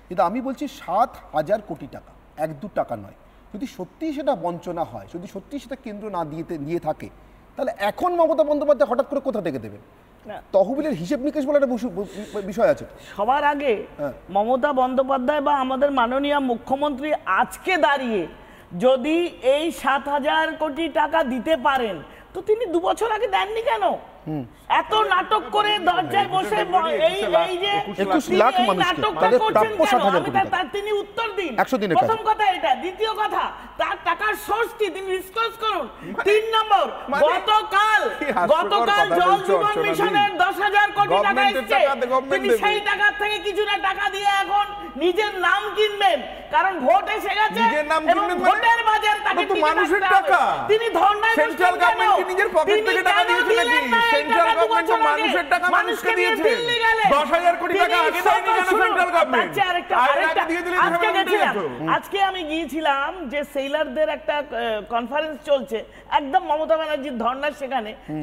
কিন্তু আমি বলছি 7,000 কোটি টাকা, 1-2 টাকা নয়। যদি সত্যিই সেটা বঞ্চনা হয়, যদি সত্যিই সেটা কেন্দ্র না দিয়ে থাকে, তাহলে এখন মমতা বন্দ্যোপাধ্যায় হঠাৎ করে কোথা থেকে দেবেন? তহবিলের হিসেব নিকেশ বলে একটা বিষয় আছে। সবার আগে মমতা বন্দ্যোপাধ্যায় বা আমাদের মাননীয় মুখ্যমন্ত্রী আজকে দাঁড়িয়ে যদি এই 7,000 কোটি টাকা দিতে পারেন, তো তিনি 2 বছর আগে দেননি কেন? এত নাটক করে দরজায় বসে এই যে 21 লাখ মানুষকে তাদের প্রাপ্য 7,000 কোটি টাকা, তিনি উত্তর দিন। 100 দিনের কাজ। প্রথম কথা এটা। দ্বিতীয় কথা, তার টাকার সোর্স কি তিনি ডিসক্লোজ করুন। 3 নম্বর, গতকাল জল জীবন মিশনের 10,000 কোটি টাকা এসেছে, তিনি সেই টাকা থেকে কিছুটা টাকা দিয়ে এখন নিজের নাম কিনবেন, কারণ ভোট এসে গেছে এবং ভোটের বাজার তাকে মানুষের টাকা তিনি ধর্ণায় সেন্ট্রাল গভর্নমেন্ট কি নিজের পকেট থেকে টাকা দিয়েছে নাকি? সেন্ট্রাল গভর্নমেন্ট তো মানুষের টাকা মানুষকে দিয়েছে। 10,000 কোটি টাকা আগে দেয়নি কেন সেন্ট্রাল গভর্নমেন্ট? আজকে আমি গিয়েছিলাম যে সেইলারদের একটা কনফারেন্স চলছে একদম মমতা ব্যানার্জির ধর্নার,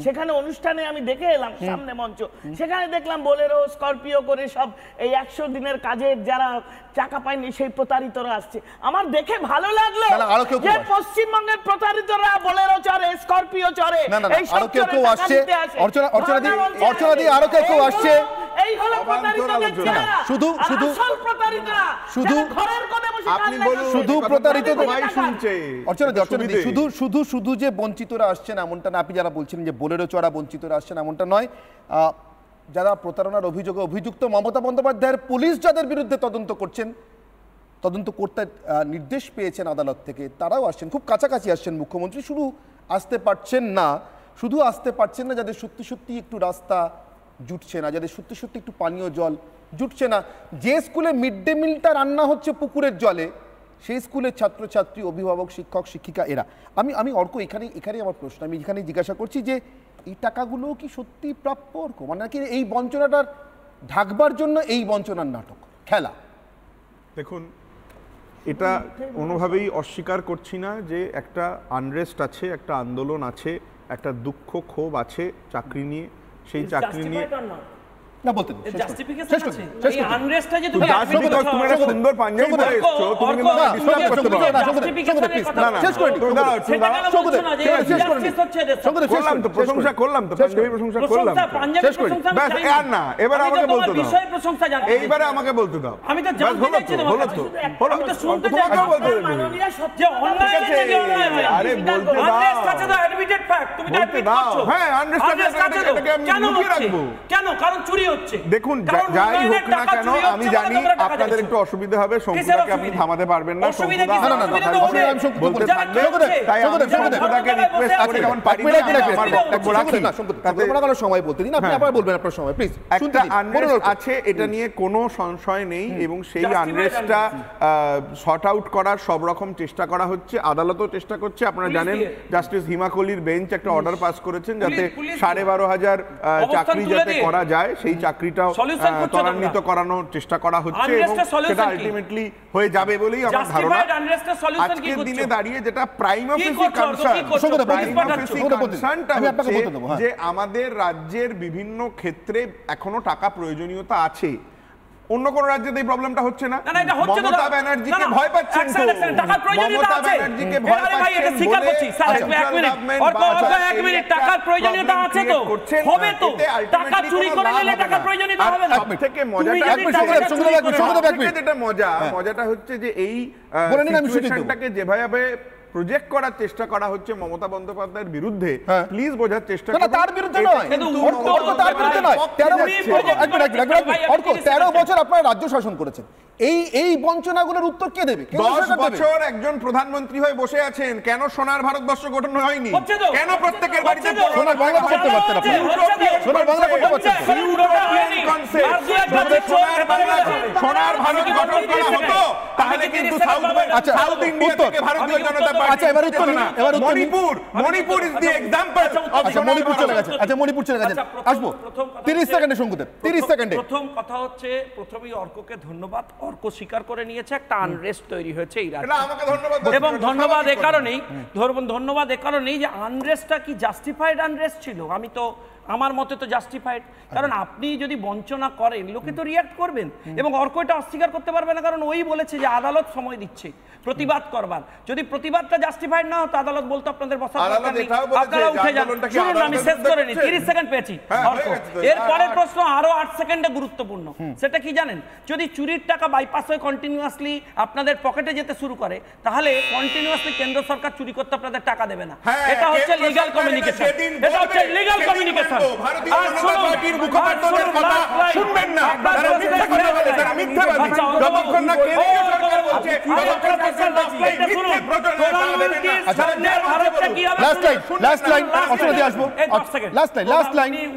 সেখানে অনুষ্ঠানে আমি দেখে এলাম সামনে মঞ্চ, সেখানে দেখলাম বোলেরো স্করপিও করে সব এই 100 দিনের কাজের যারা টাকা পায়নি সেই প্রতারিতরা আসছে। আমার দেখে ভালো লাগলো যে পশ্চিমবঙ্গের প্রতারিতরা বোলেরো চড়ে, স্করপিও চড়ে, এই সব কেউ আসছে। অর্চনাদি আরো কেউ আসছে। এই হলো প্রতারিতদের চেহারা। শুধু প্রতারিতরা ঘরের কোণে বসে আপনি বলুন, শুধু প্রতারিত ভাই শুনছে। অর্চনাদি শুধু যে বঞ্চিতরা আসছেন এমনটা না, আপনি যারা বলছেন যে বোলেরো চড়া বঞ্চিতরা আসছেন এমনটা নয়। যারা প্রতারণার অভিযোগে অভিযুক্ত, মমতা বন্দ্যোপাধ্যায়ের পুলিশ যাদের বিরুদ্ধে তদন্ত করতে নির্দেশ পেয়েছেন আদালত থেকে, তারাও আসছেন, খুব কাছাকাছি আসছেন মুখ্যমন্ত্রী। শুধু আসতে পারছেন না যাদের সত্যি একটু রাস্তা জুটছে না, যাদের সত্যি একটু পানীয় জল জুটছে না। যে স্কুলে মিড ডে মিলটা রান্না হচ্ছে পুকুরের জলে, সেই স্কুলের ছাত্রছাত্রী, অভিভাবক, শিক্ষক শিক্ষিকা এরা। আমি অর্ক এখানেই আমার প্রশ্ন, আমি এখানেই জিজ্ঞাসা করছি যে এই টাকাগুলো কি সত্যি প্রাপ্য অর্ক? মানে কি এই বঞ্চনাটার ঢাকবার জন্য এই বঞ্চনার নাটক খেলা। দেখুন, এটা কোনোভাবেই অস্বীকার করছি না যে একটা আনরেস্ট আছে, একটা আন্দোলন আছে, একটা দুঃখ ক্ষোভ আছে চাকরি নিয়ে। সেই চাকরি নিয়ে না বলতে জাস্টিফিকেশন আছে এই আনরেস্টটা যে তুমি তুমি একটা সুন্দর পাঞ্জাবি পরে এসেছো, তুমি কিন্তু ডিস্টার্ব করতে পারো না। শেষ করে নি, করলাম তো, প্রশংসা করলাম তো, পাঞ্জাবি প্রশংসা করলাম, শেষ করে ব্যাস। আর না, এবারে আমাকে বলতে দাও, বিষয় প্রশংসা জানতে এইবারে আমাকে বলতে দাও। আমি তো জানতে চাইছি হলো তো আমি তো শুনতে চাই বলতে দাও যে অনলাইনে যে অনলাইন হয়। আরে বলতে দাও, আনরেস্ট আছে তো অ্যাডমিটেড ফ্যাক্ট, তুমি তো অ্যাডমিট করছো। হ্যাঁ, আনরেস্ট আছে, এটাকে আমি লুকিয়ে রাখবো কেন? কারণ চুরি হচ্ছে। দেখুন, যাই হোক না কেন, আমি জানি আপনাদের একটু অসুবিধা হবে, শঙ্কুদাকে আপনি থামাতে পারবেন না। বলতে থাকবে, তাই আমি শঙ্কুদাকে রিকোয়েস্ট করে যেমন পারি না আমার বক্তব্য রাখি। তাতে সময় বলতে দিন, আপনি আবার বলবেন আপনার সময় প্লিজ। একটা আনরেস্ট আছে, এটা নিয়ে কোনো সংশয় নেই, এবং সেই আনরেস্টটা সর্ট আউট করার সব রকম চেষ্টা করা হচ্ছে, আদালতও চেষ্টা করছে। আপনারা জানেন জাস্টিস হিমা কোহলির বেঞ্চ একটা অর্ডার পাস করেছেন যাতে 12,500 চাকরি যাতে করা যায়, সেই চাকরিটাও ত্বরান্বিত করানোর চেষ্টা করা হচ্ছে, এবং সেটা আলটিমেটলি হয়ে যাবে বলেই আমার ধারণা। আজকের দিনে দাঁড়িয়ে যেটা প্রাইম অফিসি কনসার্নটা হচ্ছে যে আমাদের রাজ্যের বিভিন্ন ক্ষেত্রে এখনো টাকা প্রয়োজনীয়তা আছে। অন্য কোন রাজ্যে এই প্রবলেমটা হচ্ছে না। মমতা ব্যানার্জিকে ভয় পাচ্ছেন তো, মমতা ব্যানার্জিকে ভয় পাচ্ছেন বলে টাকার প্রয়োজনীয়তা আছে তো, হবে তো, টাকা চুরি করে নিলে টাকার প্রয়োজনীয়তা হবে না। সবথেকে মজাটা হচ্ছে যে এই সিচুয়েশনটাকে যেভাবে প্রজেক্ট করার চেষ্টা করা হচ্ছে মমতা বন্দ্যোপাধ্যায়ের বিরুদ্ধে, প্লিজ বোঝার চেষ্টা করুন। তার বিরুদ্ধে নয়, তার বিরুদ্ধে নয়। 13 বছর আপনারা রাজ্য শাসন করেছেন, এই বঞ্চনাগুলোর উত্তর কে দেবে? 10 বছর একজন প্রধানমন্ত্রী হয়ে বসে আছেন, কেন সোনার ভারতবর্ষ গঠন হয়নি? কেন প্রত্যেকের বাড়িতে সোনার বাংলা করতে পারতেন আপনি? সোনার বাংলা করতে পারতেন? সোনার ভারত গঠন করা হতো তাহলে কিন্তু সাউথ ইন্ডিয়া থেকে ভারতীয় জনতা পার্টি। এবার উত্তর Manipur is the example of Manipur চলে গেছে। মণিপুর চলে গেছে, আসবো 30 সেকেন্ডে শঙ্কুদেব, 30 সেকেন্ডে। প্রথম কথা হচ্ছে, প্রথমেই অর্ককে ধন্যবাদ, অর্ক স্বীকার করে নিয়েছে একটা আনরেস্ট তৈরি হয়েছে এই রাজ্যে, এবং ধন্যবাদ এ কারণেই যে আনরেস্টটা কি জাস্টিফাইড আনরেস্ট ছিল? আমার মতে তো জাস্টিফাইড, কারণ আপনি যদি বঞ্চনা করেন লোকে তো রিঅ্যাক্ট করবেন, এবং অর্ক এটা অস্বীকার করতে পারবে না, কারণ ওই বলেছে যে আদালত সময় দিচ্ছে প্রতিবাদ করবার। যদি প্রতিবাদটা জাস্টিফাইড না হতো আদালত বলতো আপনাদের বসার দরকার নেই, আপনারা উঠে যান। শুনুন, আমি শেষ করে নিই, 30 সেকেন্ড পেয়েছি। এর পরের প্রশ্ন আরো 8 সেকেন্ডে গুরুত্বপূর্ণ, সেটা কি জানেন? যদি চুরির টাকা বাইপাস হয়ে কন্টিনিউয়াসলি আপনাদের পকেটে যেতে শুরু করে, তাহলে কন্টিনিউয়াসলি কেন্দ্র সরকার চুরি করতে আপনাদের টাকা দেবে না। এটা হচ্ছে লিগ্যাল কমিউনিকেশন, এটা হচ্ছে লিগ্যাল কমিউনিকেশন। শুনবেন না, তারা মিথ্যা কথা বলে, তারা মিথ্যাবাদী। যতক্ষণ না কেন্দ্রীয় সরকার বলছে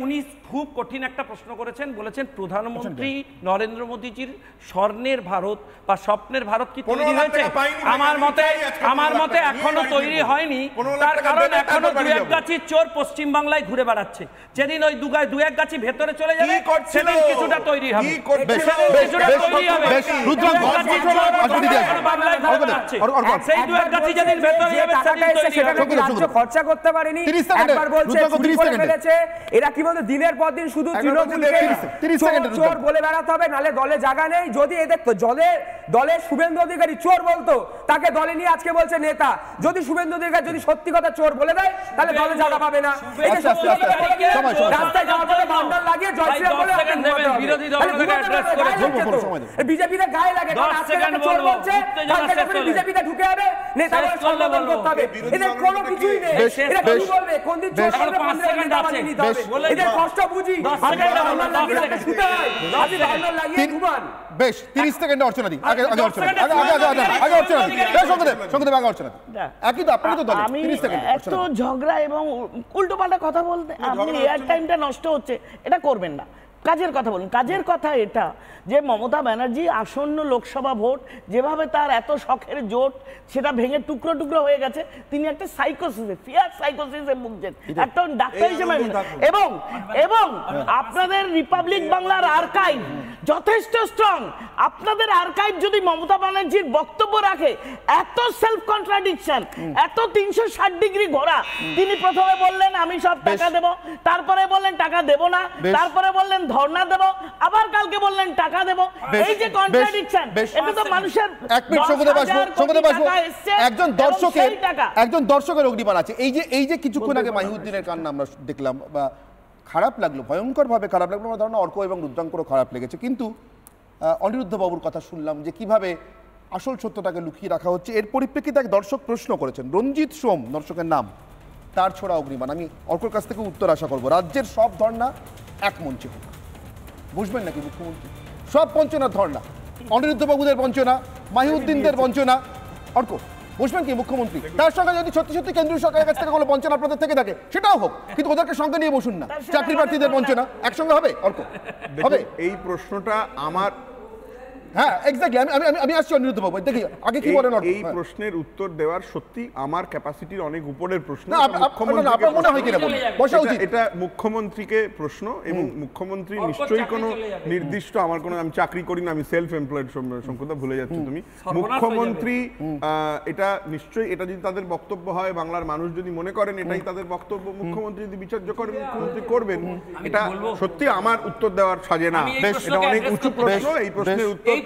উনি খুব কঠিন একটা প্রশ্ন করেছেন, বলেছেন প্রধানমন্ত্রী নরেন্দ্র মোদীজির স্বর্ণের ভারত বা স্বপ্নের ভারত কি তৈরি হয়েছে? আমার মতে এখনো তৈরি হয়নি, তার কারণ এখনো 2-1 গাছি চোর পশ্চিম বাংলায় ঘুরে বেড়াচ্ছে। যেদিন ওই 2-1 গাছি ভেতরে চলে যাবে সেদিন কিছুটা তৈরি হবে, সেই 2-1 গাছি যেদিন ভেতরে যাবে সেদিন খরচা করতে পারেনি। একবার বলছে চুরি করে ফেলেছে, এরা কি বলতে দিনের পর দিন শুধু তৃণমূলকে চোর বলে বেড়াতে হবে, নালে দলে জায়গা নেই। যদি এদের দলে শুভেন্দু অধিকারী চোর বলতো, তাকে দলে নিয়ে আজকে বলছে নেতা। যদি শুভেন্দু অধিকারী যদি সত্যি কথা চোর বলে দেয়, তাহলে দলে জায়গা পাবে না। রাস্তায় যাওয়ার পরে ভান্ডার লাগিয়ে জয়শ্রী বলে বিরোধী দল থেকে অ্যাড্রেস করে বিজেপিতে গায়ে লাগে, কারণ আজকে চোর বলছে, কালকে যখন বিজেপিতে ঢুকে যাবে নেতাদের সম্বোধন করতে হবে। এদের কোনো কিছুই নেই, এরা কি বলবে? কোন দিন চোর করবে, 5 সেকেন্ড আছে, এদের কষ্ট বুঝি। বেশ 30 সেকেন্ডে অর্চনা দিই, আগে অর্চনা দিই, আগে অর্চনা দিই, সঙ্গদেব আগে অর্চনা দিই। একই তো আপনারই তো দল, 30 সেকেন্ড। এত ঝগড়া এবং উল্টোপাল্টা কথা বলতে আপনি এয়ার টাইমটা নষ্ট হচ্ছে, এটা করবেন না। কাজের কথা বলুন, কাজের কথা এটা যে মমতা ব্যানার্জি আসন্ন লোকসভা ভোট যেভাবে তার এত শখের জোট সেটা ভেঙে টুকরো টুকরো হয়ে গেছে, তিনি একটা সাইকোসিসে ফিয়ার সাইকোসিসে ভুগছেন একটা ডাক্তার হিসেবে। এবং এবং আপনাদের রিপাবলিক বাংলার আর্কাইভ যথেষ্ট স্ট্রং। আপনাদের আর্কাইভ যদি মমতা ব্যানার্জির বক্তব্য রাখে, এত সেলফ কন্ট্রাডিকশন, এত 360 ডিগ্রি ঘোরা। তিনি প্রথমে বললেন আমি সব টাকা দেব, তারপরে বললেন টাকা দেব না, তারপরে বললেন ধর্ণা দেব, আবার কালকে বললেন টাকা দেব। এই যে কন্ট্রাডিকশন, এটা তো মানুষের একজন দর্শকের অগ্নিবাণ আছে। এই যে কিছুক্ষণ আগে মাহিউদ্দিনের কান্না আমরা দেখলাম, বা খারাপ লাগলো, ভয়ঙ্করভাবে খারাপ লাগলো। আমার ধারণা অর্ক এবং রুদ্রাঙ্করও খারাপ লেগেছে। কিন্তু অনিরুদ্ধ বাবুর কথা শুনলাম যে কিভাবে আসল সত্যটাকে লুকিয়ে রাখা হচ্ছে। এর পরিপ্রেক্ষিতে এক দর্শক প্রশ্ন করেছেন, রঞ্জিত সোম দর্শকের নাম, তার ছোড়া অগ্নিবাণ। আমি অর্কর কাছ থেকে উত্তর আশা করবো। রাজ্যের সব ধর্ণা এক মঞ্চে হোক, বুঝবেন নাকি মুখ্যমন্ত্রী? সব বঞ্চনার ধর্ণা, অনিরুদ্ধ বাবুদের বঞ্চনা, মাহিউদ্দিনদের বঞ্চনা, অর্ক বুঝবেন কি মুখ্যমন্ত্রী? তার সঙ্গে যদি সত্যি সত্যি কেন্দ্রীয় সরকারের কাছ থেকে কোনো বঞ্চনা আপনাদের থেকে থাকে সেটাও হোক, কিন্তু ওদেরকে সঙ্গে নিয়ে বসুন না। চাকরি প্রার্থীদের বঞ্চনা একসঙ্গে হবে অর্ক? হবে? এই প্রশ্নটা আমার, হ্যাঁ এক্স্যাক্টলি, আমি আসছি অনিরুদ্ধ বাবু, দেখি আগে কি বলেন। এই প্রশ্নের উত্তর দেওয়ার সত্যি আমার ক্যাপাসিটির অনেক উপরের প্রশ্ন। এটা মুখ্যমন্ত্রীকে প্রশ্ন, এবং মুখ্যমন্ত্রী নিশ্চয়ই কোনো নির্দিষ্ট, আমার কোনো, আমি চাকরি করি না, আমি সেলফ এমপ্লয়েড, শঙ্কুদা ভুলে যাচ্ছ তুমি। মুখ্যমন্ত্রী এটা নিশ্চয়ই, এটা যদি তাদের বক্তব্য হয়, বাংলার মানুষ যদি মনে করেন এটাই তাদের বক্তব্য, মুখ্যমন্ত্রী যদি বিচার্য করেন মুখ্যমন্ত্রী করবেন। এটা সত্যি আমার উত্তর দেওয়ার সাজে না, এটা অনেক উঁচু প্রশ্ন। এই প্রশ্নের উত্তর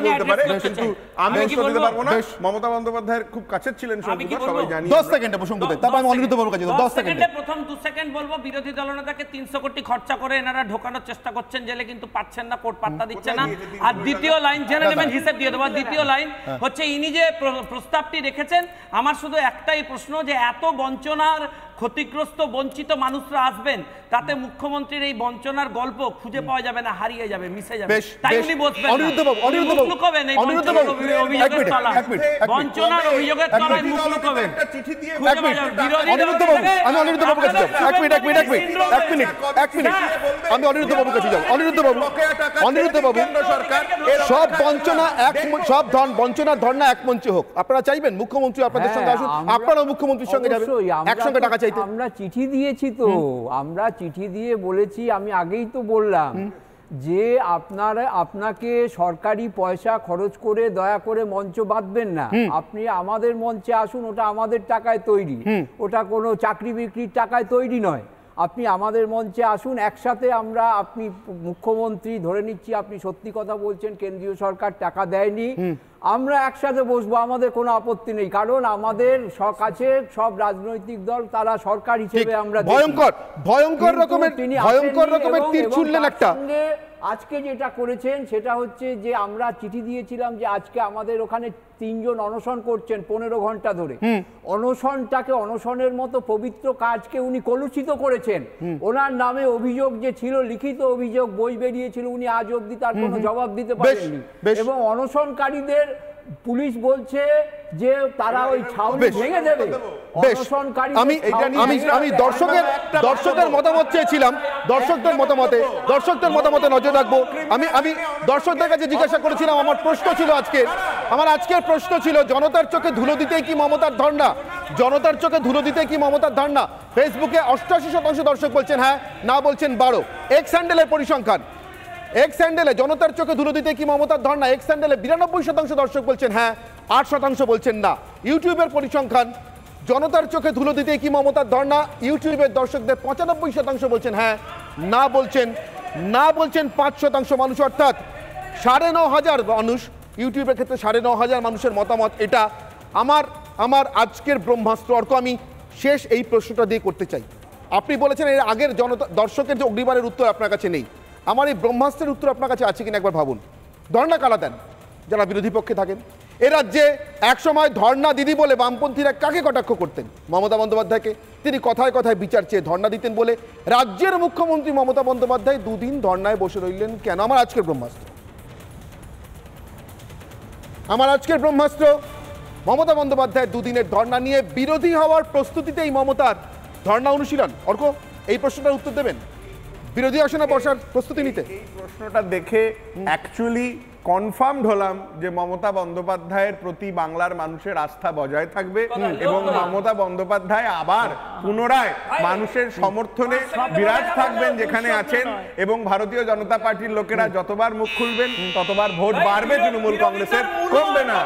বলতে পারে, কিন্তু আমি উত্তর দিতে পারবো না। মমতা বন্দ্যোপাধ্যায়ের খুব কাছের ছিলেন শঙ্কুদা, সবাই জানি। 10 সেকেন্ডে শঙ্কুদা, তারপর আমি অনিরুদ্ধ বাবুর কাছে 10 সেকেন্ডে। প্রথম 2 সেকেন্ড বলবো, বিরোধী দলনেতাকে 300 কোটি খরচা করে এনারা ঢোকানোর চেষ্টা করছেন জেলে, কিন্তু পাচ্ছেন না, কোর্ট পাত্তা দিচ্ছে না। আর দ্বিতীয় লাইন জেনে নেবেন, হিসেব দিয়ে দেবো। দ্বিতীয় লাইন হচ্ছে, ইনি যে প্রস্তাবটি রেখেছেন, আমার শুধু একটাই প্রশ্ন, যে এত বঞ্চনার ক্ষতিগ্রস্ত বঞ্চিত মানুষরা আসবেন, তাতে মুখ্যমন্ত্রীর এই বঞ্চনার গল্প খুঁজে পাওয়া যাবে না, হারিয়ে যাবে, মিশে যাবে, তাই উনি বসবেন। বঞ্চনার অভিযোগের তলায় মুখ লুকাবেন। আমি অনিরুদ্ধ বাবুর কাছে যাবো। অনিরুদ্ধ বাবু, সব বঞ্চনা সব বঞ্চনার ধর্ণা এক মঞ্চে হোক, আপনারা চাইবেন মুখ্যমন্ত্রী আপনাদের সঙ্গে আসুন, আপনারাও মুখ্যমন্ত্রীর সঙ্গে যাবেন, একসঙ্গে টাকা চাইতে। আমরা চিঠি দিয়েছি তো, আমরা চিঠি দিয়ে বলেছি, আমি আগেই তো বললাম যে আপনাকে সরকারি পয়সা খরচ করে দয়া করে মঞ্চ বাঁধবেন না, আপনি আমাদের মঞ্চে আসুন, ওটা আমাদের টাকায় তৈরি, ওটা কোনো চাকরি বিক্রির টাকায় তৈরি নয়। আপনি আমাদের মঞ্চে আসুন, একসাথে আমরা, আপনি মুখ্যমন্ত্রী ধরে নিচ্ছি আপনি সত্যি কথা বলছেন, কেন্দ্রীয় সরকার টাকা দেয়নি, আমরা একসাথে বসবো, আমাদের কোনো আপত্তি নেই। কারণ আমাদের কাছে সব রাজনৈতিক দল, তারা সরকার হিসেবে আমরা ভয়ঙ্কর রকমের তীর ছুড়লেন একটা। আজকে যেটা করেছেন সেটা হচ্ছে যে আমরা চিঠি দিয়েছিলাম যে আজকে আমাদের ওখানে 3 জন অনশন করছেন 15 ঘন্টা ধরে। অনশনটাকে অনশনের মতো পবিত্র কাজকে উনি কলুষিত করেছেন। ওনার নামে অভিযোগ যে ছিল, লিখিত অভিযোগ, বই বেরিয়েছিল, উনি আজ অবধি তার কোনো জবাব দিতে পারেননি। এবং অনশনকারীদের পুলিশ বলছে যে তারা ওই ছাউনি ভেঙে দেবে। আমি দর্শকের মতামত চেয়েছিলাম, দর্শকদের মতামতে নজর রাখবো। আমি দর্শকদের কাছে জিজ্ঞাসা করেছিলাম, আমার আজকের প্রশ্ন ছিল জনতার চোখে ধুলো দিতেই কি মমতার ধর্ণা? জনতার চোখে ধুলো দিতে কি মমতার ধর্ণা? ফেসবুকে 88% দর্শক বলছেন হ্যাঁ, না বলছেন 12। এক্স হ্যান্ডেলের পরিসংখ্যান, এক্স হ্যান্ডেলে জনতার চোখে ধুলো দিতে কি মমতার ধর্ণা, এক্স হ্যান্ডেলে 92% দর্শক বলছেন হ্যাঁ, 8% বলছেন না। ইউটিউবের পরিসংখ্যান, জনতার চোখে ধুলো দিতে কি মমতার ধর্ণা, ইউটিউবের দর্শকদের 95% বলছেন হ্যাঁ, না বলছেন 5% মানুষ, অর্থাৎ 9,500 মানুষ, ইউটিউবের ক্ষেত্রে 9,500 মানুষের মতামত। এটা আমার আজকের ব্রহ্মাস্ত্র। অর্ক, আমি শেষ এই প্রশ্নটা দিয়ে করতে চাই। আপনি বলেছেন এর আগের দর্শকের যে অগ্নিবাণের উত্তর আপনার কাছে নেই, আমার এই ব্রহ্মাস্ত্রের উত্তর আপনার কাছে আছে কিনা একবার ভাবুন। ধর্ণা কারা দেন? যারা বিরোধী পক্ষে থাকেন। এ রাজ্যে একসময় ধর্ণা দিদি বলে বামপন্থীরা কাকে কটাক্ষ করতেন? মমতা বন্দ্যোপাধ্যায়কে। তিনি কথায় কথায় বিচার চেয়ে ধর্ণা দিতেন বলে রাজ্যের মুখ্যমন্ত্রী মমতা বন্দ্যোপাধ্যায় 2 দিন ধর্ণায় বসে রইলেন কেন? আমার আজকের ব্রহ্মাস্ত্র মমতা বন্দ্যোপাধ্যায় 2 দিনের ধর্ণা নিয়ে বিরোধী হওয়ার প্রস্তুতিতেই মমতার ধর্ণা অনুশীলন। অর্ক, এই প্রশ্নটার উত্তর দেবেন? বিরোধী আসনে বসার প্রস্তুতি নিতে? এই প্রশ্নটা দেখে অ্যাকচুয়ালি কনফার্মড হলাম যে মমতা বন্দ্যোপাধ্যায়ের প্রতি বাংলার মানুষের আস্থা বজায় থাকবে এবং মমতা বন্দ্যোপাধ্যায় আবার পুনরায় মানুষের সমর্থনে বিরাজ থাকবেন যেখানে আছেন, এবং ভারতীয় জনতা পার্টির লোকেরা যতবার মুখ খুলবেন ততবার ভোট বাড়বে তৃণমূল কংগ্রেসের, কমবে না।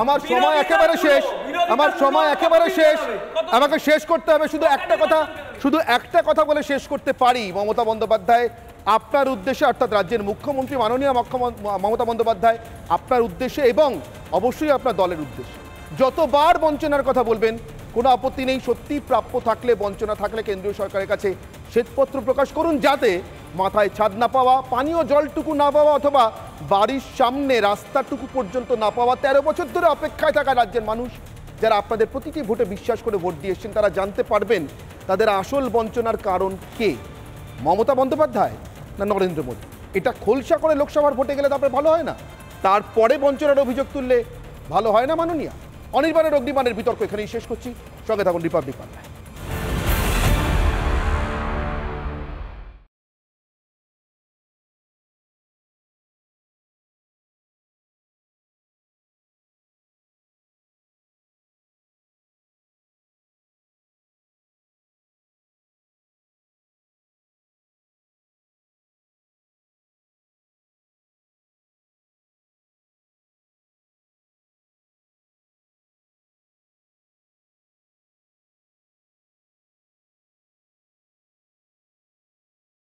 আমার সময় একেবারে শেষ, আমার সময় একেবারে শেষ। আমাকে শেষ করতে হবে, শুধু একটা কথা বলে শেষ করতে পারি। মমতা বন্দ্যোপাধ্যায়, আপনার উদ্দেশ্যে, অর্থাৎ রাজ্যের মুখ্যমন্ত্রী মাননীয় মমতা বন্দ্যোপাধ্যায়, আপনার উদ্দেশ্যে এবং অবশ্যই আপনার দলের উদ্দেশ্যে যতবার বঞ্চনার কথা বলবেন কোনো আপত্তি নেই। সত্যি প্রাপ্য থাকলে, বঞ্চনা থাকলে কেন্দ্রীয় সরকারের কাছে শ্বেতপত্র প্রকাশ করুন, যাতে মাথায় ছাদ না পাওয়া, পানীয় জলটুকু না পাওয়া, অথবা বাড়ির সামনে রাস্তাটুকু পর্যন্ত না পাওয়া 13 বছর ধরে অপেক্ষায় থাকা রাজ্যের মানুষ, যারা আপনাদের প্রতিটি ভোটে বিশ্বাস করে ভোট দিয়ে এসেছেন, তারা জানতে পারবেন তাদের আসল বঞ্চনার কারণ কে, মমতা বন্দ্যোপাধ্যায় না নরেন্দ্র মোদী। এটা খোলসা করে লোকসভার ভোটে গেলে তারপরে ভালো হয় না, তারপরে বঞ্চনার অভিযোগ তুললে ভালো হয় না মাননীয়া। অনির্বাণের অগ্নিবাণের বিতর্ক এখানেই শেষ করছি। সঙ্গে থাকুন রিপাবলিক বাংলায়।